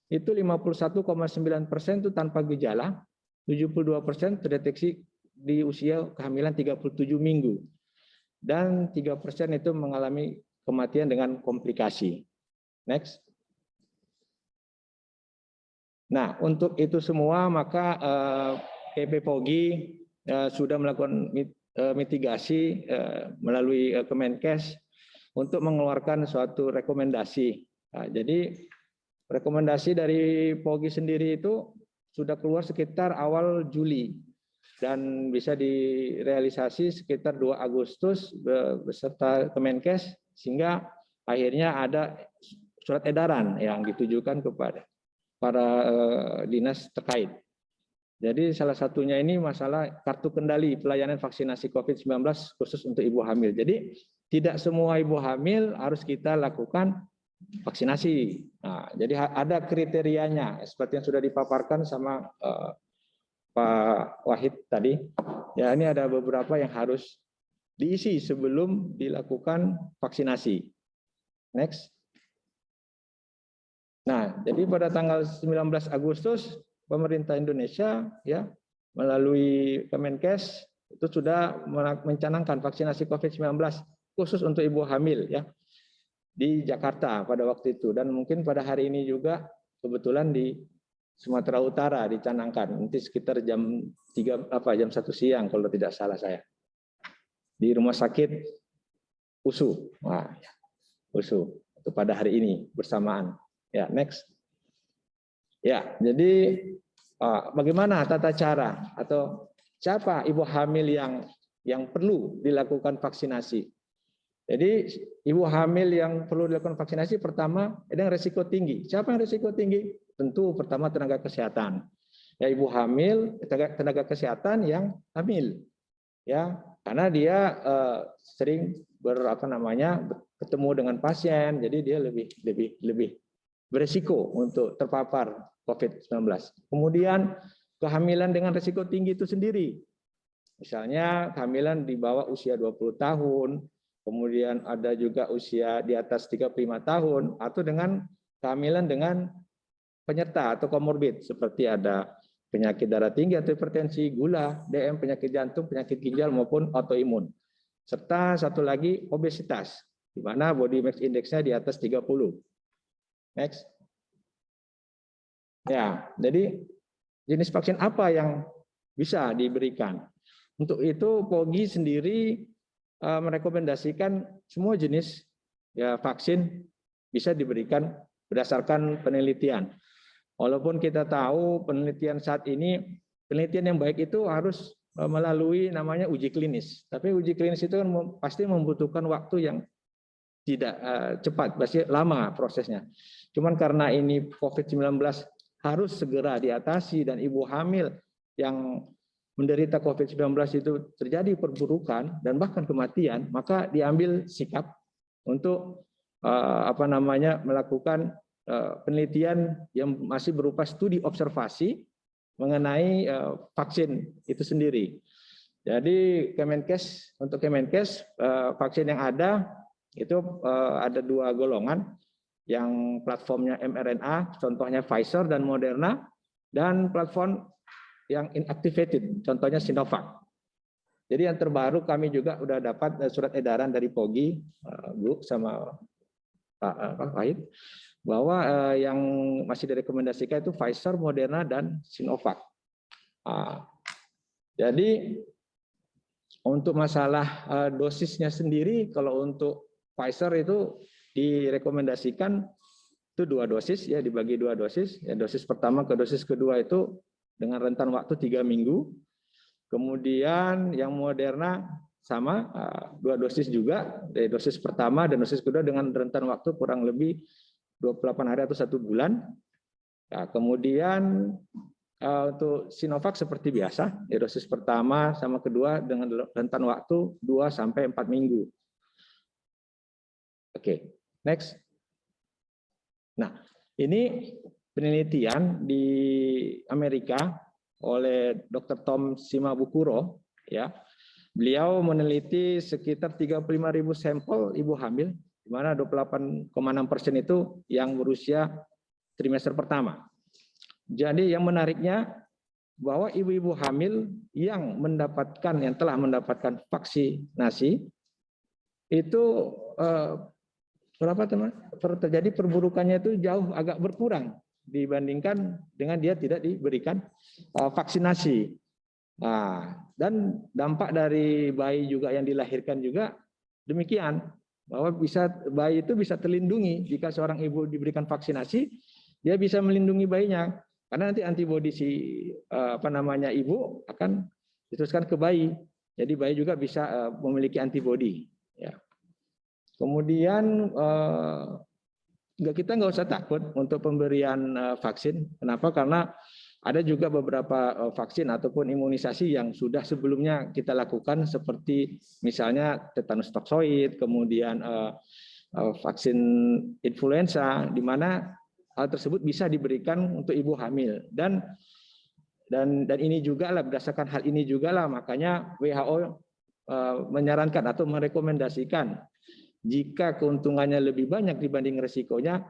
itu 51,9% itu tanpa gejala, 72% terdeteksi di usia kehamilan 37 minggu. Dan 3% itu mengalami kematian dengan komplikasi. Next. Nah, untuk itu semua maka PP POGI sudah melakukan mitigasi melalui Kemenkes untuk mengeluarkan suatu rekomendasi. Nah, jadi rekomendasi dari POGI sendiri itu sudah keluar sekitar awal Juli dan bisa direalisasi sekitar 2 Agustus beserta Kemenkes, sehingga akhirnya ada surat edaran yang ditujukan kepada para dinas terkait. Jadi salah satunya ini masalah kartu kendali pelayanan vaksinasi COVID-19 khusus untuk ibu hamil. Jadi tidak semua ibu hamil harus kita lakukan vaksinasi. Nah, jadi ada kriterianya seperti yang sudah dipaparkan sama Pak Wahid tadi. Ya, ini ada beberapa yang harus diisi sebelum dilakukan vaksinasi. Next. Nah, jadi pada tanggal 19 Agustus pemerintah Indonesia ya melalui Kemenkes itu sudah mencanangkan vaksinasi COVID-19 khusus untuk ibu hamil ya di Jakarta pada waktu itu, dan mungkin pada hari ini juga kebetulan di Sumatera Utara dicanangkan nanti sekitar jam 1 siang kalau tidak salah saya di rumah sakit USU. Nah, USU itu pada hari ini bersamaan. Ya, next. Ya, jadi bagaimana tata cara atau siapa ibu hamil yang perlu dilakukan vaksinasi? Jadi ibu hamil yang perlu dilakukan vaksinasi pertama ada yang risiko tinggi. Siapa yang risiko tinggi? Tentu pertama tenaga kesehatan. Ya, ibu hamil, tenaga kesehatan yang hamil. Ya, karena dia sering ketemu dengan pasien, jadi dia lebih berisiko untuk terpapar COVID-19. Kemudian kehamilan dengan risiko tinggi itu sendiri. Misalnya kehamilan di bawah usia 20 tahun, kemudian ada juga usia di atas 35 tahun, atau dengan kehamilan dengan penyerta atau komorbid, seperti ada penyakit darah tinggi atau hipertensi, gula, DM, penyakit jantung, penyakit ginjal, maupun autoimun. Serta satu lagi obesitas, di mana body mass index-nya di atas 30. Next. Ya, jadi jenis vaksin apa yang bisa diberikan? Untuk itu POGI sendiri merekomendasikan semua jenis ya vaksin bisa diberikan berdasarkan penelitian. Walaupun kita tahu penelitian saat ini, penelitian yang baik itu harus melalui namanya uji klinis. Tapi uji klinis itu kan pasti membutuhkan waktu yang tidak cepat, pasti lama prosesnya. Cuman karena ini COVID-19 harus segera diatasi dan ibu hamil yang menderita COVID-19 itu terjadi perburukan dan bahkan kematian, maka diambil sikap untuk melakukan penelitian yang masih berupa studi observasi mengenai vaksin itu sendiri. Jadi untuk Kemenkes vaksin yang ada itu ada 2 golongan, yang platformnya mRNA, contohnya Pfizer dan Moderna, dan platform yang inactivated, contohnya Sinovac. Jadi yang terbaru kami juga sudah dapat surat edaran dari POGI, Bu sama Pak Wahid, bahwa yang masih direkomendasikan itu Pfizer, Moderna, dan Sinovac. Jadi untuk masalah dosisnya sendiri, kalau untuk Pfizer itu direkomendasikan itu 2 dosis ya, dibagi 2 dosis. Ya, dosis pertama ke dosis kedua itu dengan rentan waktu 3 minggu. Kemudian yang Moderna sama 2 dosis juga, dari dosis pertama dan dosis kedua dengan rentan waktu kurang lebih 28 hari atau 1 bulan. Nah, kemudian untuk Sinovac seperti biasa, ya, dosis pertama sama kedua dengan rentan waktu 2 sampai 4 minggu. Oke, next. Nah, ini penelitian di Amerika oleh Dr. Tom Shimabukuro, ya. Beliau meneliti sekitar 35.000 sampel ibu hamil, di mana 28,6% itu yang berusia trimester pertama. Jadi yang menariknya bahwa ibu-ibu hamil yang telah mendapatkan vaksinasi itu terjadi perburukannya itu jauh agak berkurang dibandingkan dengan dia tidak diberikan vaksinasi. Nah, dan dampak dari bayi juga yang dilahirkan juga demikian, bahwa bayi itu bisa terlindungi jika seorang ibu diberikan vaksinasi, dia bisa melindungi bayinya. Karena nanti antibodi ibu akan diteruskan ke bayi. Jadi bayi juga bisa memiliki antibodi. Ya. Kemudian kita nggak usah takut untuk pemberian vaksin. Kenapa? Karena ada juga beberapa vaksin ataupun imunisasi yang sudah sebelumnya kita lakukan, seperti misalnya tetanus toksoid, kemudian vaksin influenza, di mana hal tersebut bisa diberikan untuk ibu hamil, dan ini juga lah, berdasarkan hal ini juga lah makanya WHO menyarankan atau merekomendasikan jika keuntungannya lebih banyak dibanding resikonya,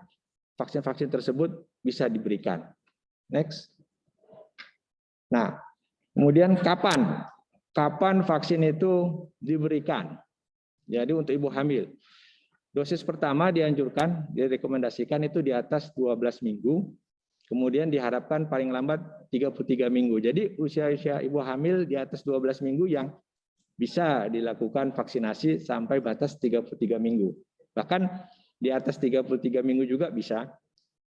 vaksin-vaksin tersebut bisa diberikan. Next. Nah, kemudian kapan vaksin itu diberikan? Jadi untuk ibu hamil, dosis pertama dianjurkan, direkomendasikan itu di atas 12 minggu, kemudian diharapkan paling lambat 33 minggu. Jadi usia ibu hamil di atas 12 minggu yang bisa dilakukan vaksinasi sampai batas 33 minggu. Bahkan di atas 33 minggu juga bisa.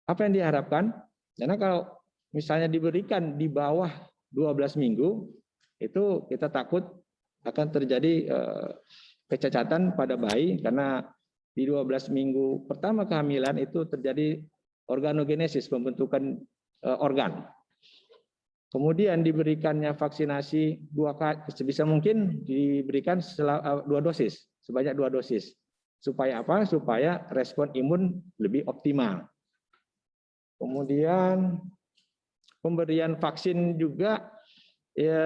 Apa yang diharapkan? Karena kalau misalnya diberikan di bawah 12 minggu, itu kita takut akan terjadi kecacatan pada bayi, karena di 12 minggu pertama kehamilan itu terjadi organogenesis, pembentukan organ. Kemudian diberikannya vaksinasi 2 kali, sebisa mungkin diberikan 2 dosis, sebanyak 2 dosis. Supaya apa? Supaya respon imun lebih optimal. Kemudian pemberian vaksin juga ya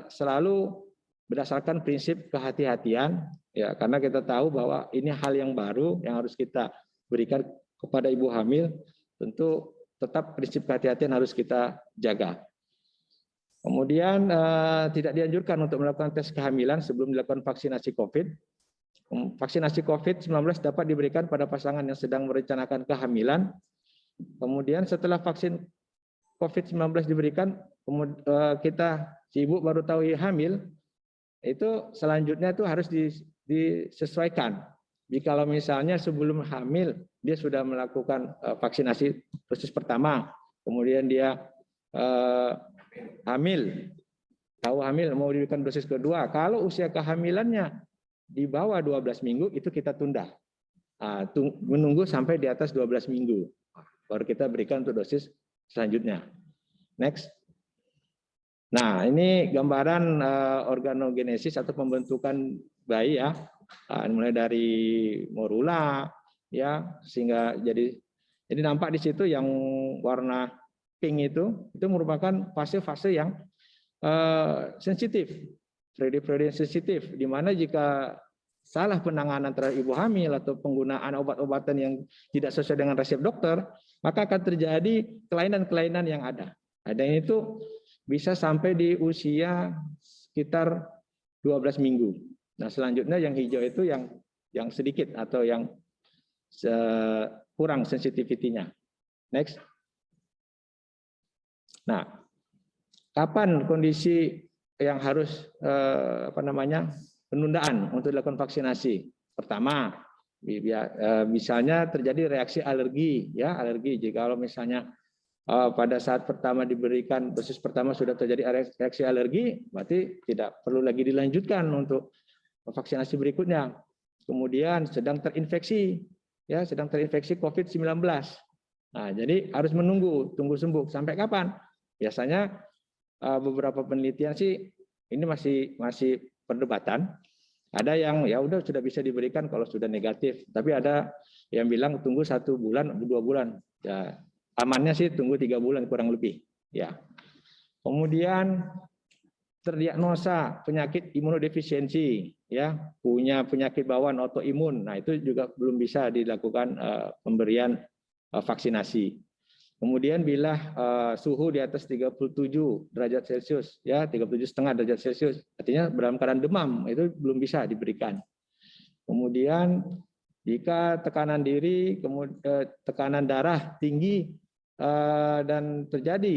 selalu berdasarkan prinsip kehati-hatian, ya, karena kita tahu bahwa ini hal yang baru yang harus kita berikan kepada ibu hamil. Tentu tetap prinsip kehati-hatian harus kita jaga. Kemudian tidak dianjurkan untuk melakukan tes kehamilan sebelum dilakukan vaksinasi COVID. Vaksinasi COVID-19 dapat diberikan pada pasangan yang sedang merencanakan kehamilan. Kemudian setelah vaksin COVID-19 diberikan, si ibu baru tahu hamil, itu selanjutnya itu harus disesuaikan. Jika misalnya sebelum hamil dia sudah melakukan vaksinasi dosis pertama, kemudian dia tahu hamil mau diberikan dosis kedua, kalau usia kehamilannya di bawah 12 minggu itu kita tunda, menunggu sampai di atas 12 minggu baru kita berikan untuk dosis selanjutnya. Next. Nah, ini gambaran organogenesis atau pembentukan bayi, ya, mulai dari morula, ya, sehingga jadi nampak di situ yang warna pink itu merupakan fase-fase yang sensitif, periode-periode sensitif, di mana jika salah penanganan terhadap ibu hamil atau penggunaan obat-obatan yang tidak sesuai dengan resep dokter, maka akan terjadi kelainan-kelainan yang ada. Ada yang itu bisa sampai di usia sekitar 12 minggu. Nah, selanjutnya yang hijau itu yang sedikit atau yang kurang sensitivitinya. Next. Nah, kapan kondisi yang harus penundaan untuk dilakukan vaksinasi. Pertama, misalnya terjadi reaksi alergi, ya alergi. Jika kalau misalnya pada saat pertama diberikan dosis pertama sudah terjadi reaksi alergi, berarti tidak perlu lagi dilanjutkan untuk vaksinasi berikutnya. Kemudian sedang terinfeksi, ya sedang terinfeksi COVID-19. Nah, jadi harus tunggu sembuh. Sampai kapan? Biasanya beberapa penelitian sih ini masih perdebatan. Ada yang ya udah sudah bisa diberikan kalau sudah negatif, tapi ada yang bilang tunggu 1 bulan, 2 bulan. Ya, amannya sih tunggu 3 bulan kurang lebih. Ya. Kemudian terdiagnosa penyakit imunodefisiensi, ya punya penyakit bawaan autoimun. Nah itu juga belum bisa dilakukan pemberian vaksinasi. Kemudian bila suhu di atas 37 derajat Celcius, ya 37,5 derajat Celcius, artinya dalam keadaan demam, itu belum bisa diberikan. Kemudian jika tekanan diri, tekanan darah tinggi dan terjadi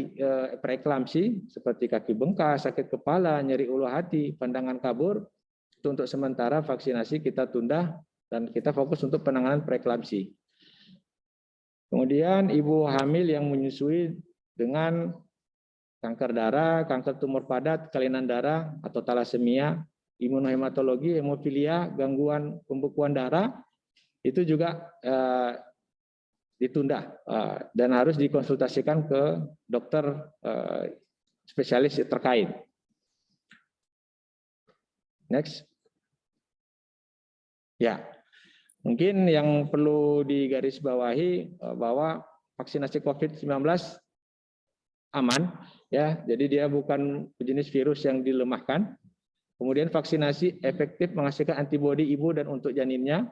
preeklamsi seperti kaki bengkak, sakit kepala, nyeri ulu hati, pandangan kabur, itu untuk sementara vaksinasi kita tunda dan kita fokus untuk penanganan preeklamsi. Kemudian ibu hamil yang menyusui dengan kanker darah, kanker tumor padat, kelainan darah atau talasemia, imunohematologi, hemofilia, gangguan pembekuan darah, itu juga ditunda dan harus dikonsultasikan ke dokter spesialis terkait. Next. Ya. Mungkin yang perlu digarisbawahi bahwa vaksinasi COVID-19 aman, ya. Jadi dia bukan jenis virus yang dilemahkan. Kemudian vaksinasi efektif menghasilkan antibodi ibu dan untuk janinnya.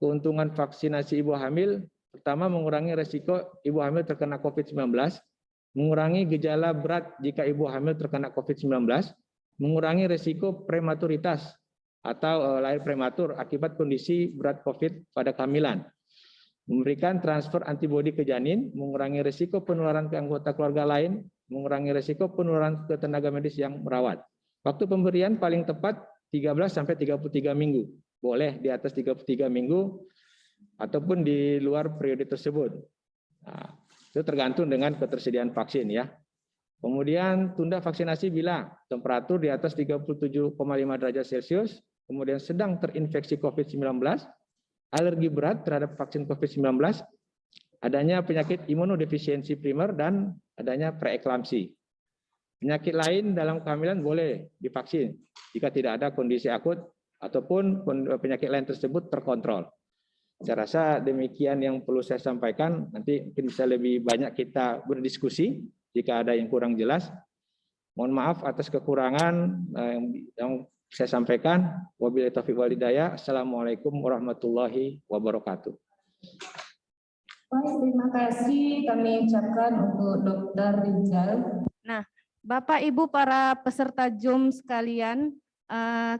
Keuntungan vaksinasi ibu hamil, pertama mengurangi resiko ibu hamil terkena COVID-19, mengurangi gejala berat jika ibu hamil terkena COVID-19, mengurangi resiko prematuritas atau lahir prematur akibat kondisi berat COVID pada kehamilan, memberikan transfer antibodi ke janin, mengurangi risiko penularan ke anggota keluarga lain, mengurangi risiko penularan ke tenaga medis yang merawat. Waktu pemberian paling tepat 13-33 minggu, boleh di atas 33 minggu ataupun di luar periode tersebut. Nah, itu tergantung dengan ketersediaan vaksin ya. Kemudian tunda vaksinasi bila temperatur di atas 37,5 derajat Celcius, kemudian sedang terinfeksi COVID-19, alergi berat terhadap vaksin COVID-19, adanya penyakit imunodefisiensi primer, dan adanya preeklamsi. Penyakit lain dalam kehamilan boleh divaksin jika tidak ada kondisi akut ataupun penyakit lain tersebut terkontrol. Saya rasa demikian yang perlu saya sampaikan. Nanti mungkin bisa lebih banyak kita berdiskusi jika ada yang kurang jelas. Mohon maaf atas kekurangan yang saya sampaikan. Wabillahi taufiq wal hidayah. Assalamualaikum warahmatullahi wabarakatuh. Baik, terima kasih kami ucapkan untuk Dr. Rizal. Nah, Bapak Ibu para peserta Zoom sekalian,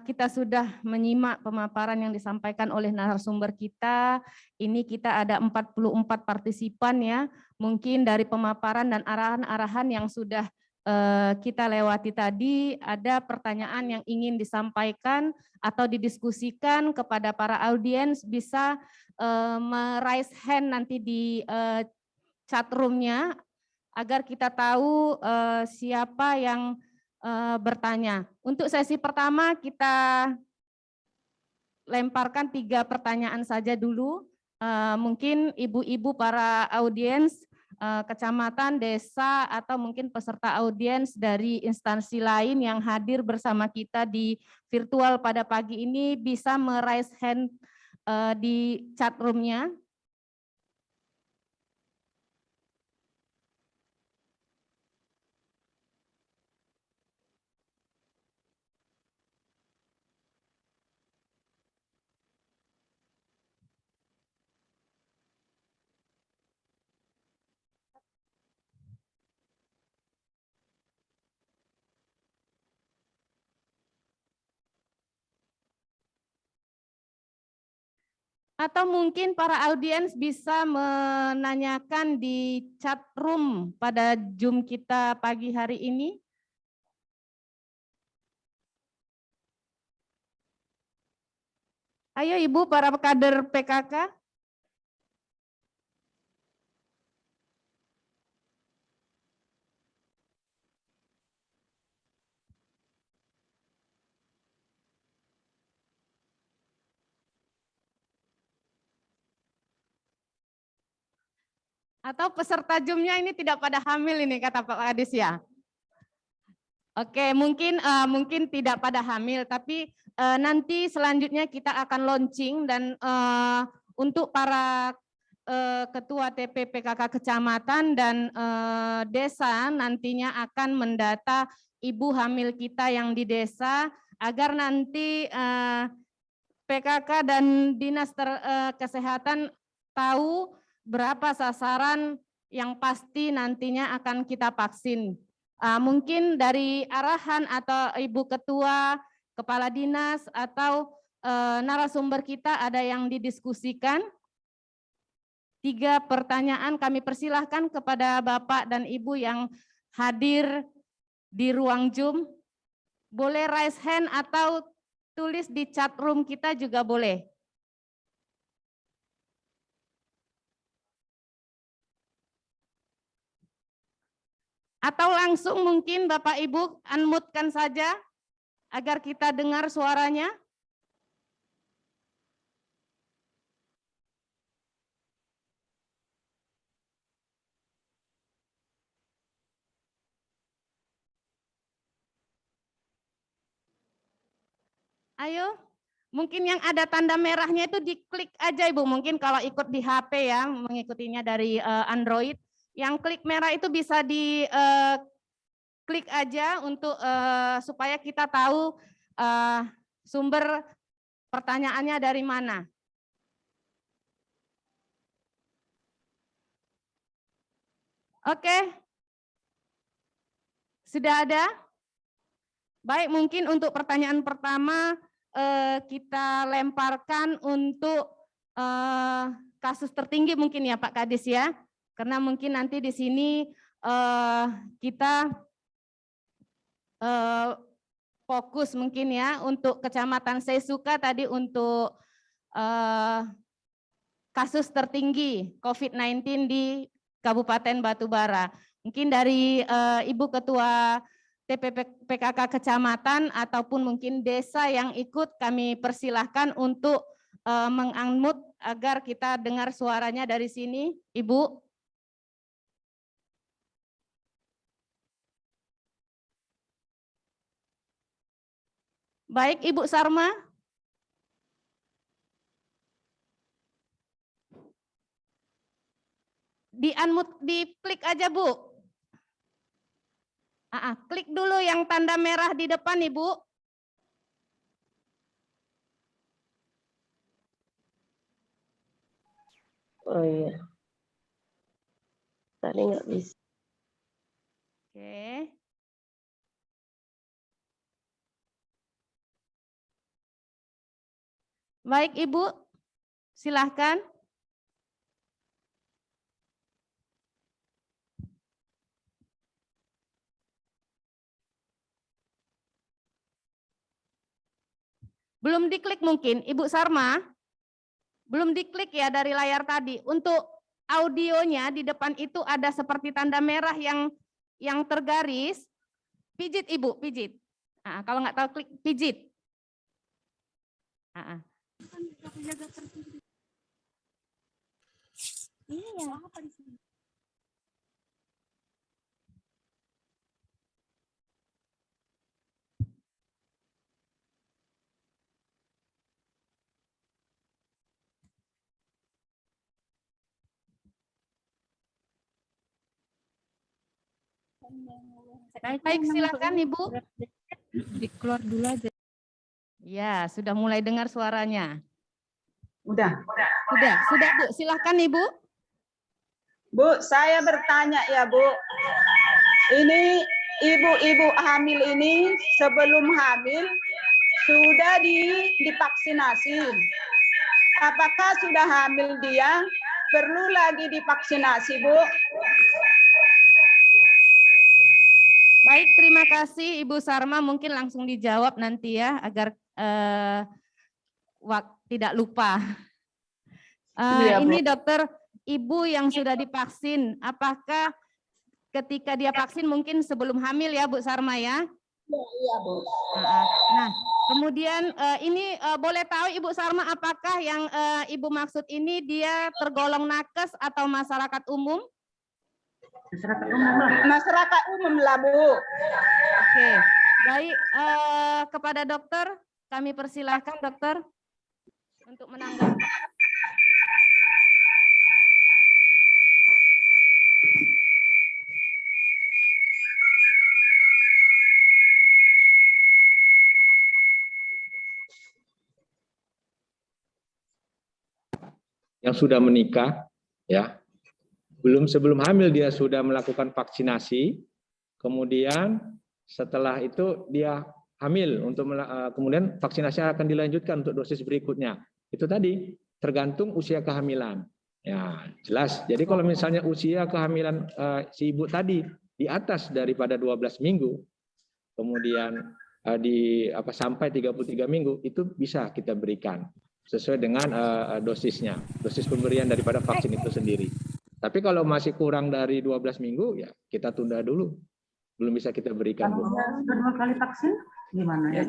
kita sudah menyimak pemaparan yang disampaikan oleh narasumber kita. Ini kita ada 44 partisipan ya. Mungkin dari pemaparan dan arahan-arahan yang sudah kita lewati tadi, ada pertanyaan yang ingin disampaikan atau didiskusikan kepada para audiens, bisa raise hand nanti di chat room-nya agar kita tahu siapa yang bertanya. Untuk sesi pertama kita lemparkan 3 pertanyaan saja dulu. Mungkin ibu-ibu para audiens, kecamatan, desa, atau mungkin peserta audiens dari instansi lain yang hadir bersama kita di virtual pada pagi ini bisa meraise hand di chat room-nya. Atau mungkin para audiens bisa menanyakan di chat room pada Zoom kita pagi hari ini. Ayo Ibu, para kader PKK. Atau peserta Zoom-nya ini tidak pada hamil ini kata Pak Kadis ya. Oke, mungkin tidak pada hamil, tapi nanti selanjutnya kita akan launching dan untuk para ketua TP PKK kecamatan dan desa nantinya akan mendata ibu hamil kita yang di desa agar nanti PKK dan Dinas Kesehatan tahu berapa sasaran yang pasti nantinya akan kita vaksin. Mungkin dari arahan atau Ibu Ketua, Kepala Dinas, atau narasumber kita ada yang didiskusikan. 3 pertanyaan kami persilahkan kepada Bapak dan Ibu yang hadir di ruang Zoom. Boleh raise hand atau tulis di chat room kita juga boleh. Atau langsung mungkin Bapak Ibu unmute-kan saja agar kita dengar suaranya. Ayo, mungkin yang ada tanda merahnya itu diklik aja Ibu. Mungkin kalau ikut di HP ya, mengikutinya dari Android. Yang klik merah itu bisa di klik aja untuk supaya kita tahu sumber pertanyaannya dari mana. Oke. Sudah ada? Baik, mungkin untuk pertanyaan pertama kita lemparkan untuk kasus tertinggi mungkin ya Pak Kadis ya. Karena mungkin nanti di sini kita fokus mungkin ya untuk Kecamatan Sesuka tadi untuk kasus tertinggi COVID-19 di Kabupaten Batubara. Mungkin dari Ibu Ketua TP PKK Kecamatan ataupun mungkin desa yang ikut kami persilahkan untuk meng-unmute agar kita dengar suaranya dari sini, Ibu. Baik, Ibu Sarma. Di-unmute, di-klik aja, Bu. Klik dulu yang tanda merah di depan, Ibu. Oh iya. Tadi nggak bisa. Oke. Baik, Ibu. Silahkan. Belum diklik mungkin, Ibu Sarma. Belum diklik ya dari layar tadi. Untuk audionya di depan itu ada seperti tanda merah yang tergaris. Pijit Ibu, pijit. Kalau nggak tahu klik pijit. Iya. Baik, silakan Ibu. Keluar dulu aja. Ya, sudah mulai dengar suaranya. Udah. Sudah Bu, silakan Ibu. Bu, saya bertanya ya Bu. Ini ibu-ibu hamil ini sebelum hamil sudah divaksinasi. Apakah sudah hamil dia perlu lagi divaksinasi, Bu? Baik, terima kasih Ibu Sarma. Mungkin langsung dijawab nanti ya agar tidak lupa. Iya, Bu. Ini dokter, ibu yang sudah divaksin, apakah ketika dia vaksin mungkin sebelum hamil ya Bu Sarma ya? Iya, Bu. Nah, kemudian ini boleh tahu Ibu Sarma apakah yang Ibu maksud ini dia tergolong nakes atau masyarakat umum? Masyarakat umum lah, Bu. Oke, baik, kepada dokter kami persilahkan dokter untuk menanggapi. Yang sudah menikah, ya, sebelum hamil dia sudah melakukan vaksinasi, kemudian setelah itu dia hamil kemudian vaksinasi akan dilanjutkan untuk dosis berikutnya. Itu tadi tergantung usia kehamilan. Ya, jelas. Jadi kalau misalnya usia kehamilan si ibu tadi di atas daripada 12 minggu, kemudian sampai 33 minggu, itu bisa kita berikan sesuai dengan dosisnya, dosis pemberian daripada vaksin itu sendiri. Tapi kalau masih kurang dari 12 minggu, ya kita tunda dulu. Belum bisa kita berikan. Sudah 2 kali vaksin, gimana ya?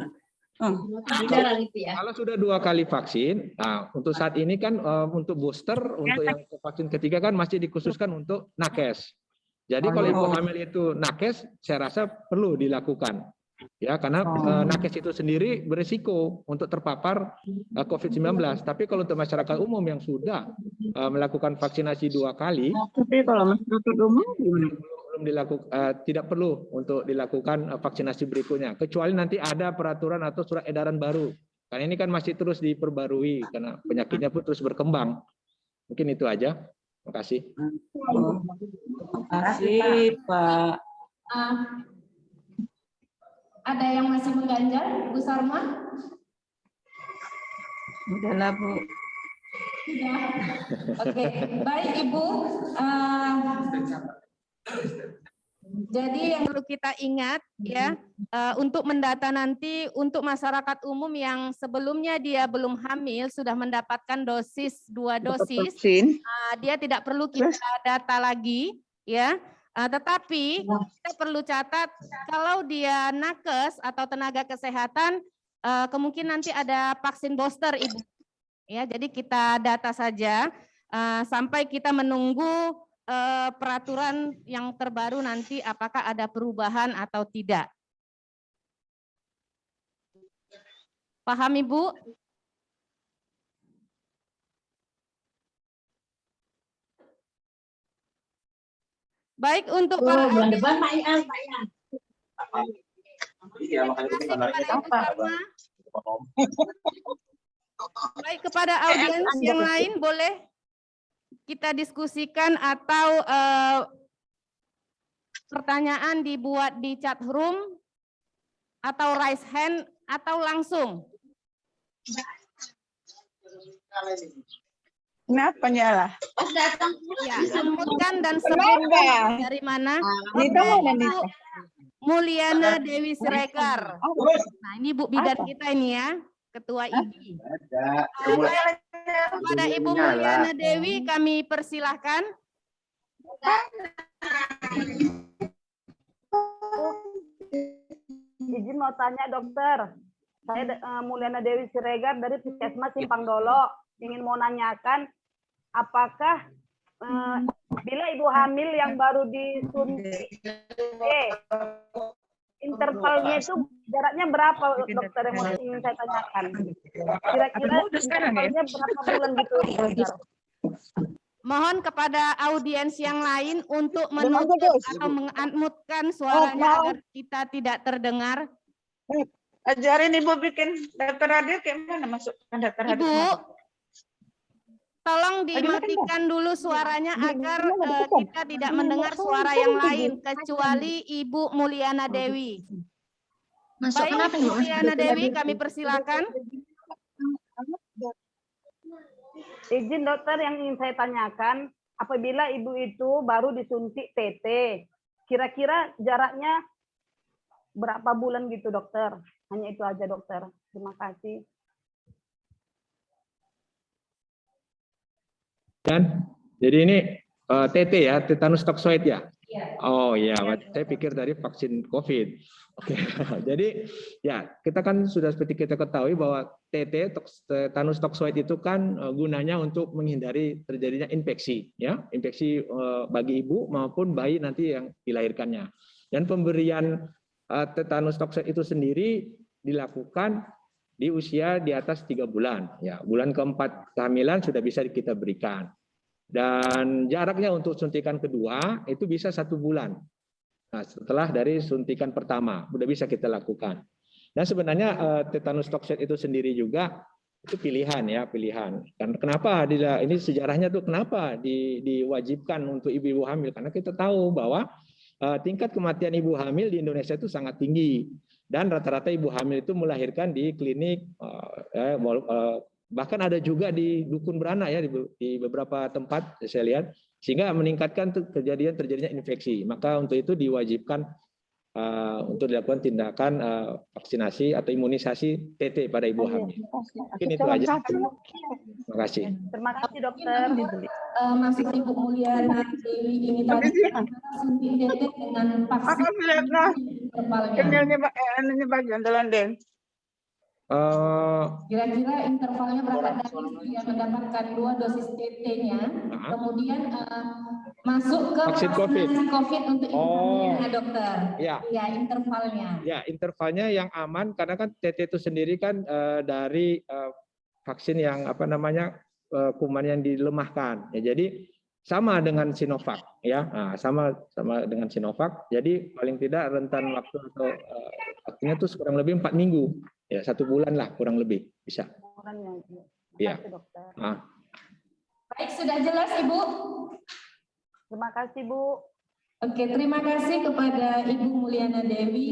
Kalau sudah 2 kali vaksin, nah untuk saat ini kan untuk booster, untuk yang vaksin ketiga kan masih dikhususkan untuk nakes. Jadi kalau ibu hamil itu nakes, saya rasa perlu dilakukan. Ya, karena nakes itu sendiri berisiko untuk terpapar COVID-19. Tapi kalau untuk masyarakat umum yang sudah melakukan vaksinasi 2 kali, Tapi kalau masyarakat umum gimana? belum dilakukan, tidak perlu untuk dilakukan vaksinasi berikutnya. Kecuali nanti ada peraturan atau surat edaran baru. Karena ini kan masih terus diperbarui karena penyakitnya pun terus berkembang. Mungkin itu aja. Terima kasih. Terima kasih, Pak. Ada yang masih mengganjal, Bu Sarma? Udahlah, Bu. Sudah. Oke, baik Ibu. Jadi yang perlu kita ingat ya, untuk mendata nanti untuk masyarakat umum yang sebelumnya dia belum hamil sudah mendapatkan 2 dosis, dia tidak perlu kita data lagi ya. Tetapi kita perlu catat kalau dia nakes atau tenaga kesehatan kemungkinan nanti ada vaksin booster Ibu. Ya, jadi kita data saja sampai kita menunggu peraturan yang terbaru nanti apakah ada perubahan atau tidak. Paham Ibu? Baik untuk para baik kepada audiens yang lain boleh kita diskusikan atau pertanyaan dibuat di chat room atau raise hand atau langsung. Kenapa nyala? Ya, unmute-kan dan sebut dari mana. Mulyana Dewi Siregar. Nah, ini Bu bidan kita ini ya, Ketua IBI. Kepada Ibu Mulyana Dewi kami persilahkan. Izin mau tanya dokter, saya Mulyana Dewi Siregar dari Puskesmas Simpang Dolo, ingin mau nanyakan apakah bila ibu hamil yang baru disuntik intervalnya itu jaraknya berapa dokter yang ingin saya tanyakan? Kira-kira intervalnya berapa bulan gitu dokter? Mohon kepada audiens yang lain untuk menutup atau mengunmute-kan suaranya agar kita tidak terdengar. Ajarin Ibu bikin daftar hadir kayak mana masukkan daftar hadir. Ibu, tolong dimatikan dulu suaranya agar kita tidak mendengar suara yang lain kecuali Ibu Mulyana Dewi. Baik, Ibu Mulyana Dewi, kami persilakan. Izin dokter, yang ingin saya tanyakan, apabila ibu itu baru disuntik TT, kira-kira jaraknya berapa bulan gitu dokter? Hanya itu aja dokter. Terima kasih. Dan jadi ini TT ya, tetanus toxoid ya. Iya. Oh iya, saya pikir dari vaksin COVID. Oke, jadi ya kita kan sudah seperti kita ketahui bahwa tetanus toxoid itu kan gunanya untuk menghindari terjadinya infeksi, ya, infeksi bagi ibu maupun bayi nanti yang dilahirkannya. Dan pemberian tetanus toxoid itu sendiri dilakukan di usia di atas 3 bulan. Ya, bulan keempat kehamilan sudah bisa kita berikan. Dan jaraknya untuk suntikan kedua itu bisa 1 bulan. Nah, setelah dari suntikan pertama, sudah bisa kita lakukan. Dan sebenarnya tetanus toxoid itu sendiri juga itu pilihan ya, pilihan. Dan kenapa ini sejarahnya tuh kenapa diwajibkan untuk ibu-ibu hamil? Karena kita tahu bahwa tingkat kematian ibu hamil di Indonesia itu sangat tinggi. Dan rata-rata ibu hamil itu melahirkan di klinik, bahkan ada juga di dukun beranak ya, di beberapa tempat saya lihat, sehingga meningkatkan terjadinya infeksi. Maka untuk itu diwajibkan untuk dilakukan tindakan vaksinasi atau imunisasi TT pada ibu hamil. Mungkin itu aja. Terima kasih. Terima kasih dokter. Masih Ibu Mulyana Dewi ini tadi suntik TT dengan vaksin Ini bagian dalam Den. Kira-kira intervalnya berapa dari dia mendapatkan 2 dosis TT-nya, kemudian masuk ke vaksin COVID untuk ibu hamilnya, dokter. Ya. Ya, intervalnya. Ya, intervalnya yang aman karena kan TT itu sendiri kan dari vaksin yang kuman yang dilemahkan. Ya, jadi sama dengan Sinovac ya. Nah, sama dengan Sinovac. Jadi paling tidak rentan waktu atau waktunya itu kurang lebih 4 minggu. Ya, 1 bulan lah kurang lebih bisa. Terima Ya. kasih dokter. Baik, sudah jelas Ibu? Terima kasih Bu. Oke, terima kasih kepada Ibu Mulyana Dewi.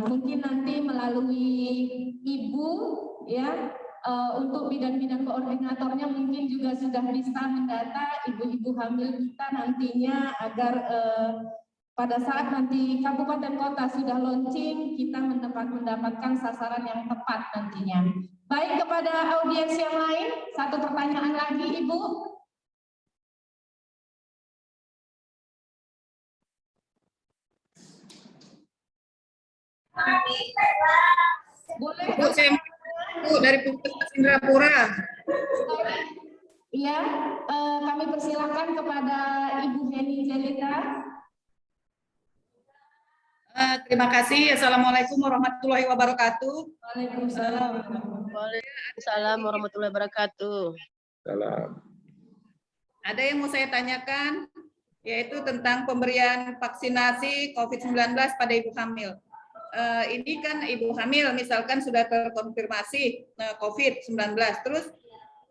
Mungkin nanti melalui Ibu ya, untuk bidang-bidang koordinatornya mungkin juga sudah bisa mendata ibu-ibu hamil kita nantinya agar pada saat nanti kabupaten kota sudah launching, kita mendapatkan sasaran yang tepat nantinya. Baik, kepada audiens yang lain, 1 pertanyaan lagi Ibu. Boleh. Bu, saya dari Puskesmas Indrapura. Iya, kami persilahkan kepada Ibu Heni Jelita. Terima kasih. Assalamualaikum warahmatullahi wabarakatuh. Waalaikumsalam. Waalaikumsalam warahmatullahi wabarakatuh. Salam. Ada yang mau saya tanyakan, yaitu tentang pemberian vaksinasi COVID-19 pada ibu hamil. Ini kan ibu hamil misalkan sudah terkonfirmasi COVID-19, terus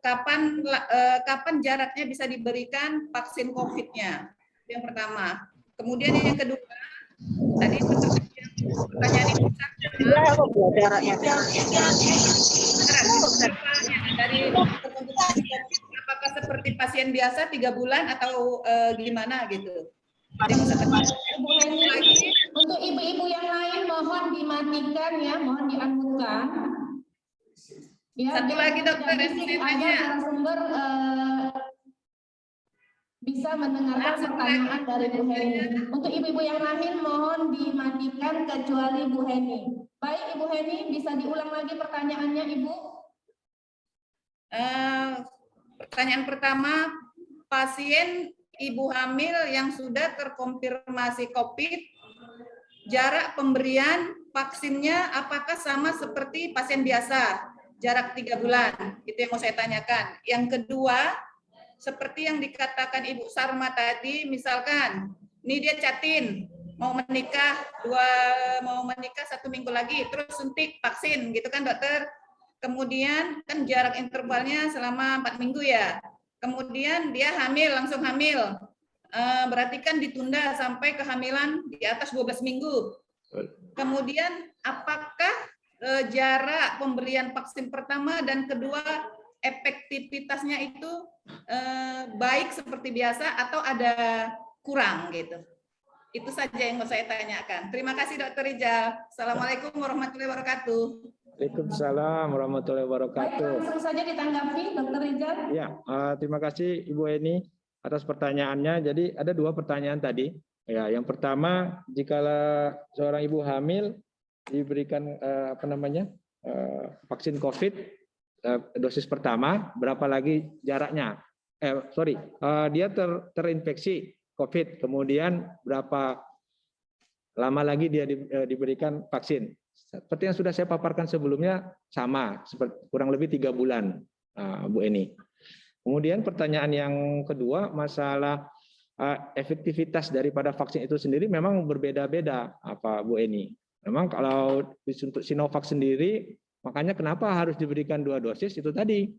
kapan jaraknya bisa diberikan vaksin COVID-nya? Yang pertama. Kemudian yang kedua, tadi pertanyaan ibu jaraknya dari apakah seperti pasien biasa 3 bulan atau gimana gitu? Ibu Heni, untuk ibu-ibu yang lain mohon dimatikan ya, mohon diunmute-kan. Ya, Satu lagi dokter yang mau ditanya. agar narasumber bisa mendengarkan pertanyaan dari Bu Heni. Untuk ibu-ibu yang lain mohon dimatikan kecuali Bu Heni. Baik Ibu Heni, bisa diulang lagi pertanyaannya Ibu? Pertanyaan pertama, pasien ibu hamil yang sudah terkonfirmasi COVID, jarak pemberian vaksinnya apakah sama seperti pasien biasa, jarak 3 bulan? Itu yang mau saya tanyakan. Yang kedua, seperti yang dikatakan Ibu Sarma tadi, misalkan, ini dia catin, mau menikah 1 minggu lagi, terus suntik vaksin, gitu kan dokter? Kemudian kan jarak intervalnya selama 4 minggu ya. Kemudian dia hamil, langsung hamil. Berarti kan ditunda sampai kehamilan di atas 12 minggu. Kemudian apakah jarak pemberian vaksin pertama dan kedua efektivitasnya itu baik seperti biasa atau ada kurang gitu? Itu saja yang mau saya tanyakan. Terima kasih Dr. Rijal. Assalamualaikum warahmatullahi wabarakatuh. Waalaikumsalam warahmatullahi Baik, wabarakatuh. langsung saja ditanggapi, Dr. Rizal. Ya, terima kasih Ibu Eni atas pertanyaannya. Jadi ada dua pertanyaan tadi. Ya, yang pertama, jika seorang ibu hamil diberikan vaksin COVID dosis pertama, berapa lagi jaraknya? Dia terinfeksi COVID, kemudian berapa lama lagi dia diberikan vaksin? Seperti yang sudah saya paparkan sebelumnya, sama, kurang lebih 3 bulan, Bu Eni. Kemudian pertanyaan yang kedua, masalah efektivitas daripada vaksin itu sendiri memang berbeda-beda, Bu Eni. Memang kalau untuk Sinovac sendiri, makanya kenapa harus diberikan 2 dosis itu tadi.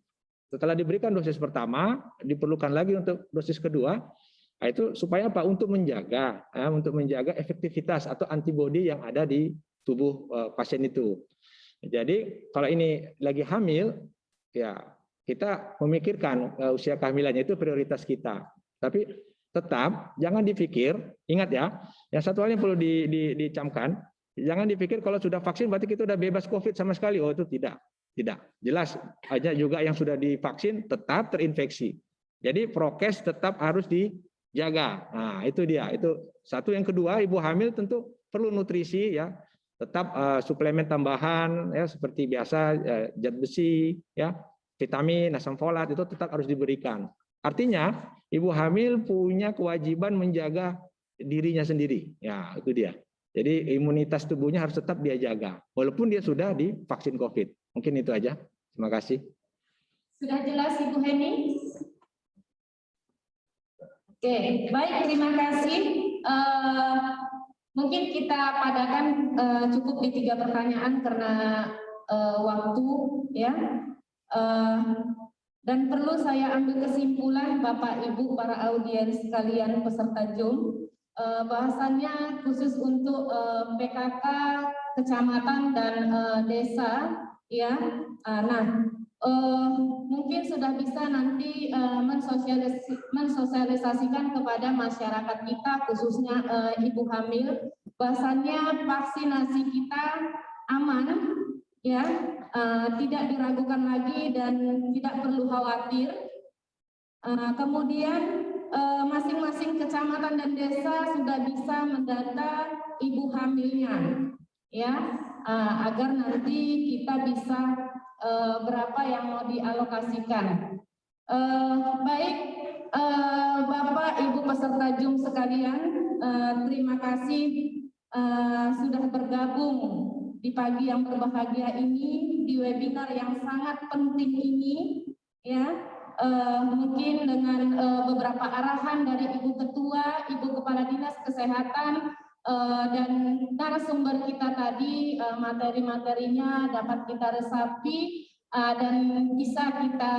Setelah diberikan dosis pertama, diperlukan lagi untuk dosis kedua. Nah, itu supaya apa? Untuk menjaga efektivitas atau antibodi yang ada di tubuh pasien itu. Jadi kalau ini lagi hamil, ya kita memikirkan usia kehamilannya itu prioritas kita. Tapi tetap jangan dipikir, ingat ya, yang satu hal yang perlu dicamkan, jangan dipikir kalau sudah vaksin berarti kita sudah bebas COVID sama sekali. Oh, itu tidak. Jelas aja juga yang sudah divaksin tetap terinfeksi. Jadi prokes tetap harus dijaga. Nah, itu dia. Itu satu. Yang kedua, ibu hamil tentu perlu nutrisi ya. Tetap suplemen tambahan ya seperti biasa zat besi ya, vitamin, asam folat itu tetap harus diberikan. Artinya ibu hamil punya kewajiban menjaga dirinya sendiri. Ya, itu dia. Jadi imunitas tubuhnya harus tetap dia jaga walaupun dia sudah divaksin COVID. Mungkin itu aja. Terima kasih. Sudah jelas Ibu Heni? Oke, baik, terima kasih. Mungkin kita padakan cukup di 3 pertanyaan karena waktu ya. Dan perlu saya ambil kesimpulan Bapak Ibu para audiens sekalian peserta Zoom, bahasannya khusus untuk PKK kecamatan dan desa ya. Mungkin sudah bisa nanti mensosialisasikan kepada masyarakat kita khususnya ibu hamil, bahwasannya vaksinasi kita aman ya, tidak diragukan lagi dan tidak perlu khawatir. Kemudian masing-masing kecamatan dan desa sudah bisa mendata ibu hamilnya ya, agar nanti kita bisa berapa yang mau dialokasikan. Baik, Bapak Ibu peserta Zoom sekalian, terima kasih sudah bergabung di pagi yang berbahagia ini di webinar yang sangat penting ini ya. Mungkin dengan beberapa arahan dari Ibu Ketua, Ibu Kepala Dinas Kesehatan, dan narasumber kita tadi, materi-materinya dapat kita resapi dan bisa kita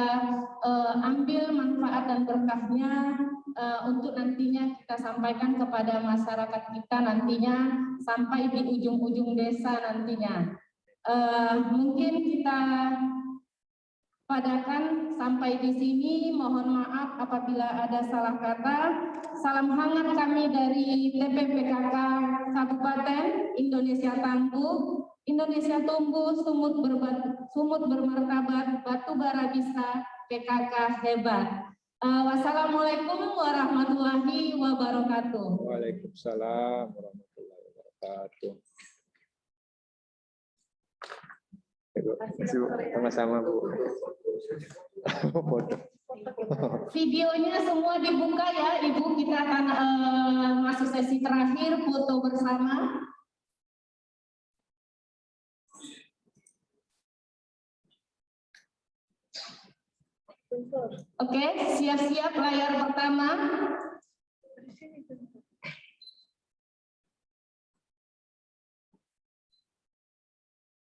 ambil manfaat dan berkahnya untuk nantinya kita sampaikan kepada masyarakat kita nantinya sampai di ujung-ujung desa nantinya. Mungkin kita padakan sampai di sini. Mohon maaf apabila ada salah kata. Salam hangat kami dari TPPKK Kabupaten Indonesia Tangguh. Indonesia tumbuh, sumut bermartabat, batu bara bisa, PKK hebat. Wassalamualaikum warahmatullahi wabarakatuh. Waalaikumsalam warahmatullahi wabarakatuh. Sama-sama Bu. Videonya semua dibuka ya Ibu, kita akan masuk sesi terakhir foto bersama. Oke, siap-siap layar pertama.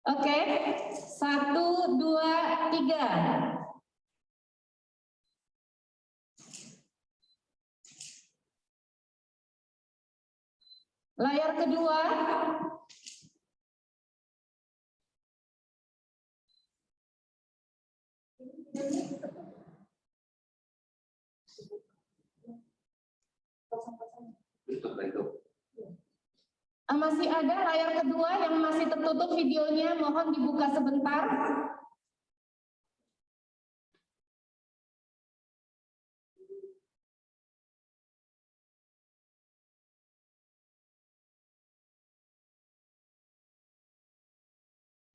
Oke, 1, 2, 3. Layar kedua. Masih ada layar kedua yang masih tertutup videonya, mohon dibuka sebentar.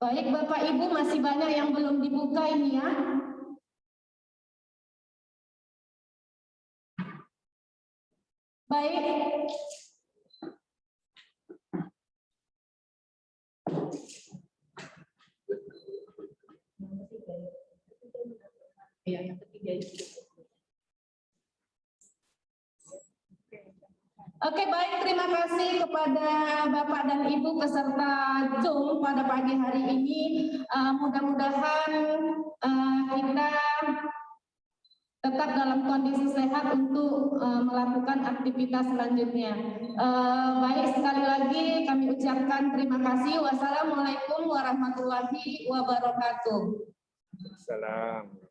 Baik, Bapak Ibu, masih banyak yang belum dibuka ini ya. Baik. Oke, baik, terima kasih kepada Bapak dan Ibu peserta Zoom pada pagi hari ini. Mudah-mudahan kita tetap dalam kondisi sehat untuk melakukan aktivitas selanjutnya. Baik, sekali lagi kami ucapkan terima kasih. Wassalamualaikum warahmatullahi wabarakatuh. Salam.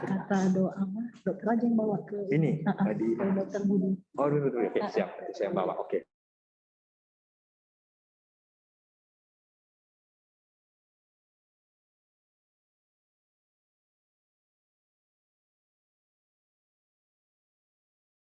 Kata doa mah dokter aja yang bawa ke Ini tadi. ke dokter Budi. Oh, oke, siap. Saya bawa. Oke.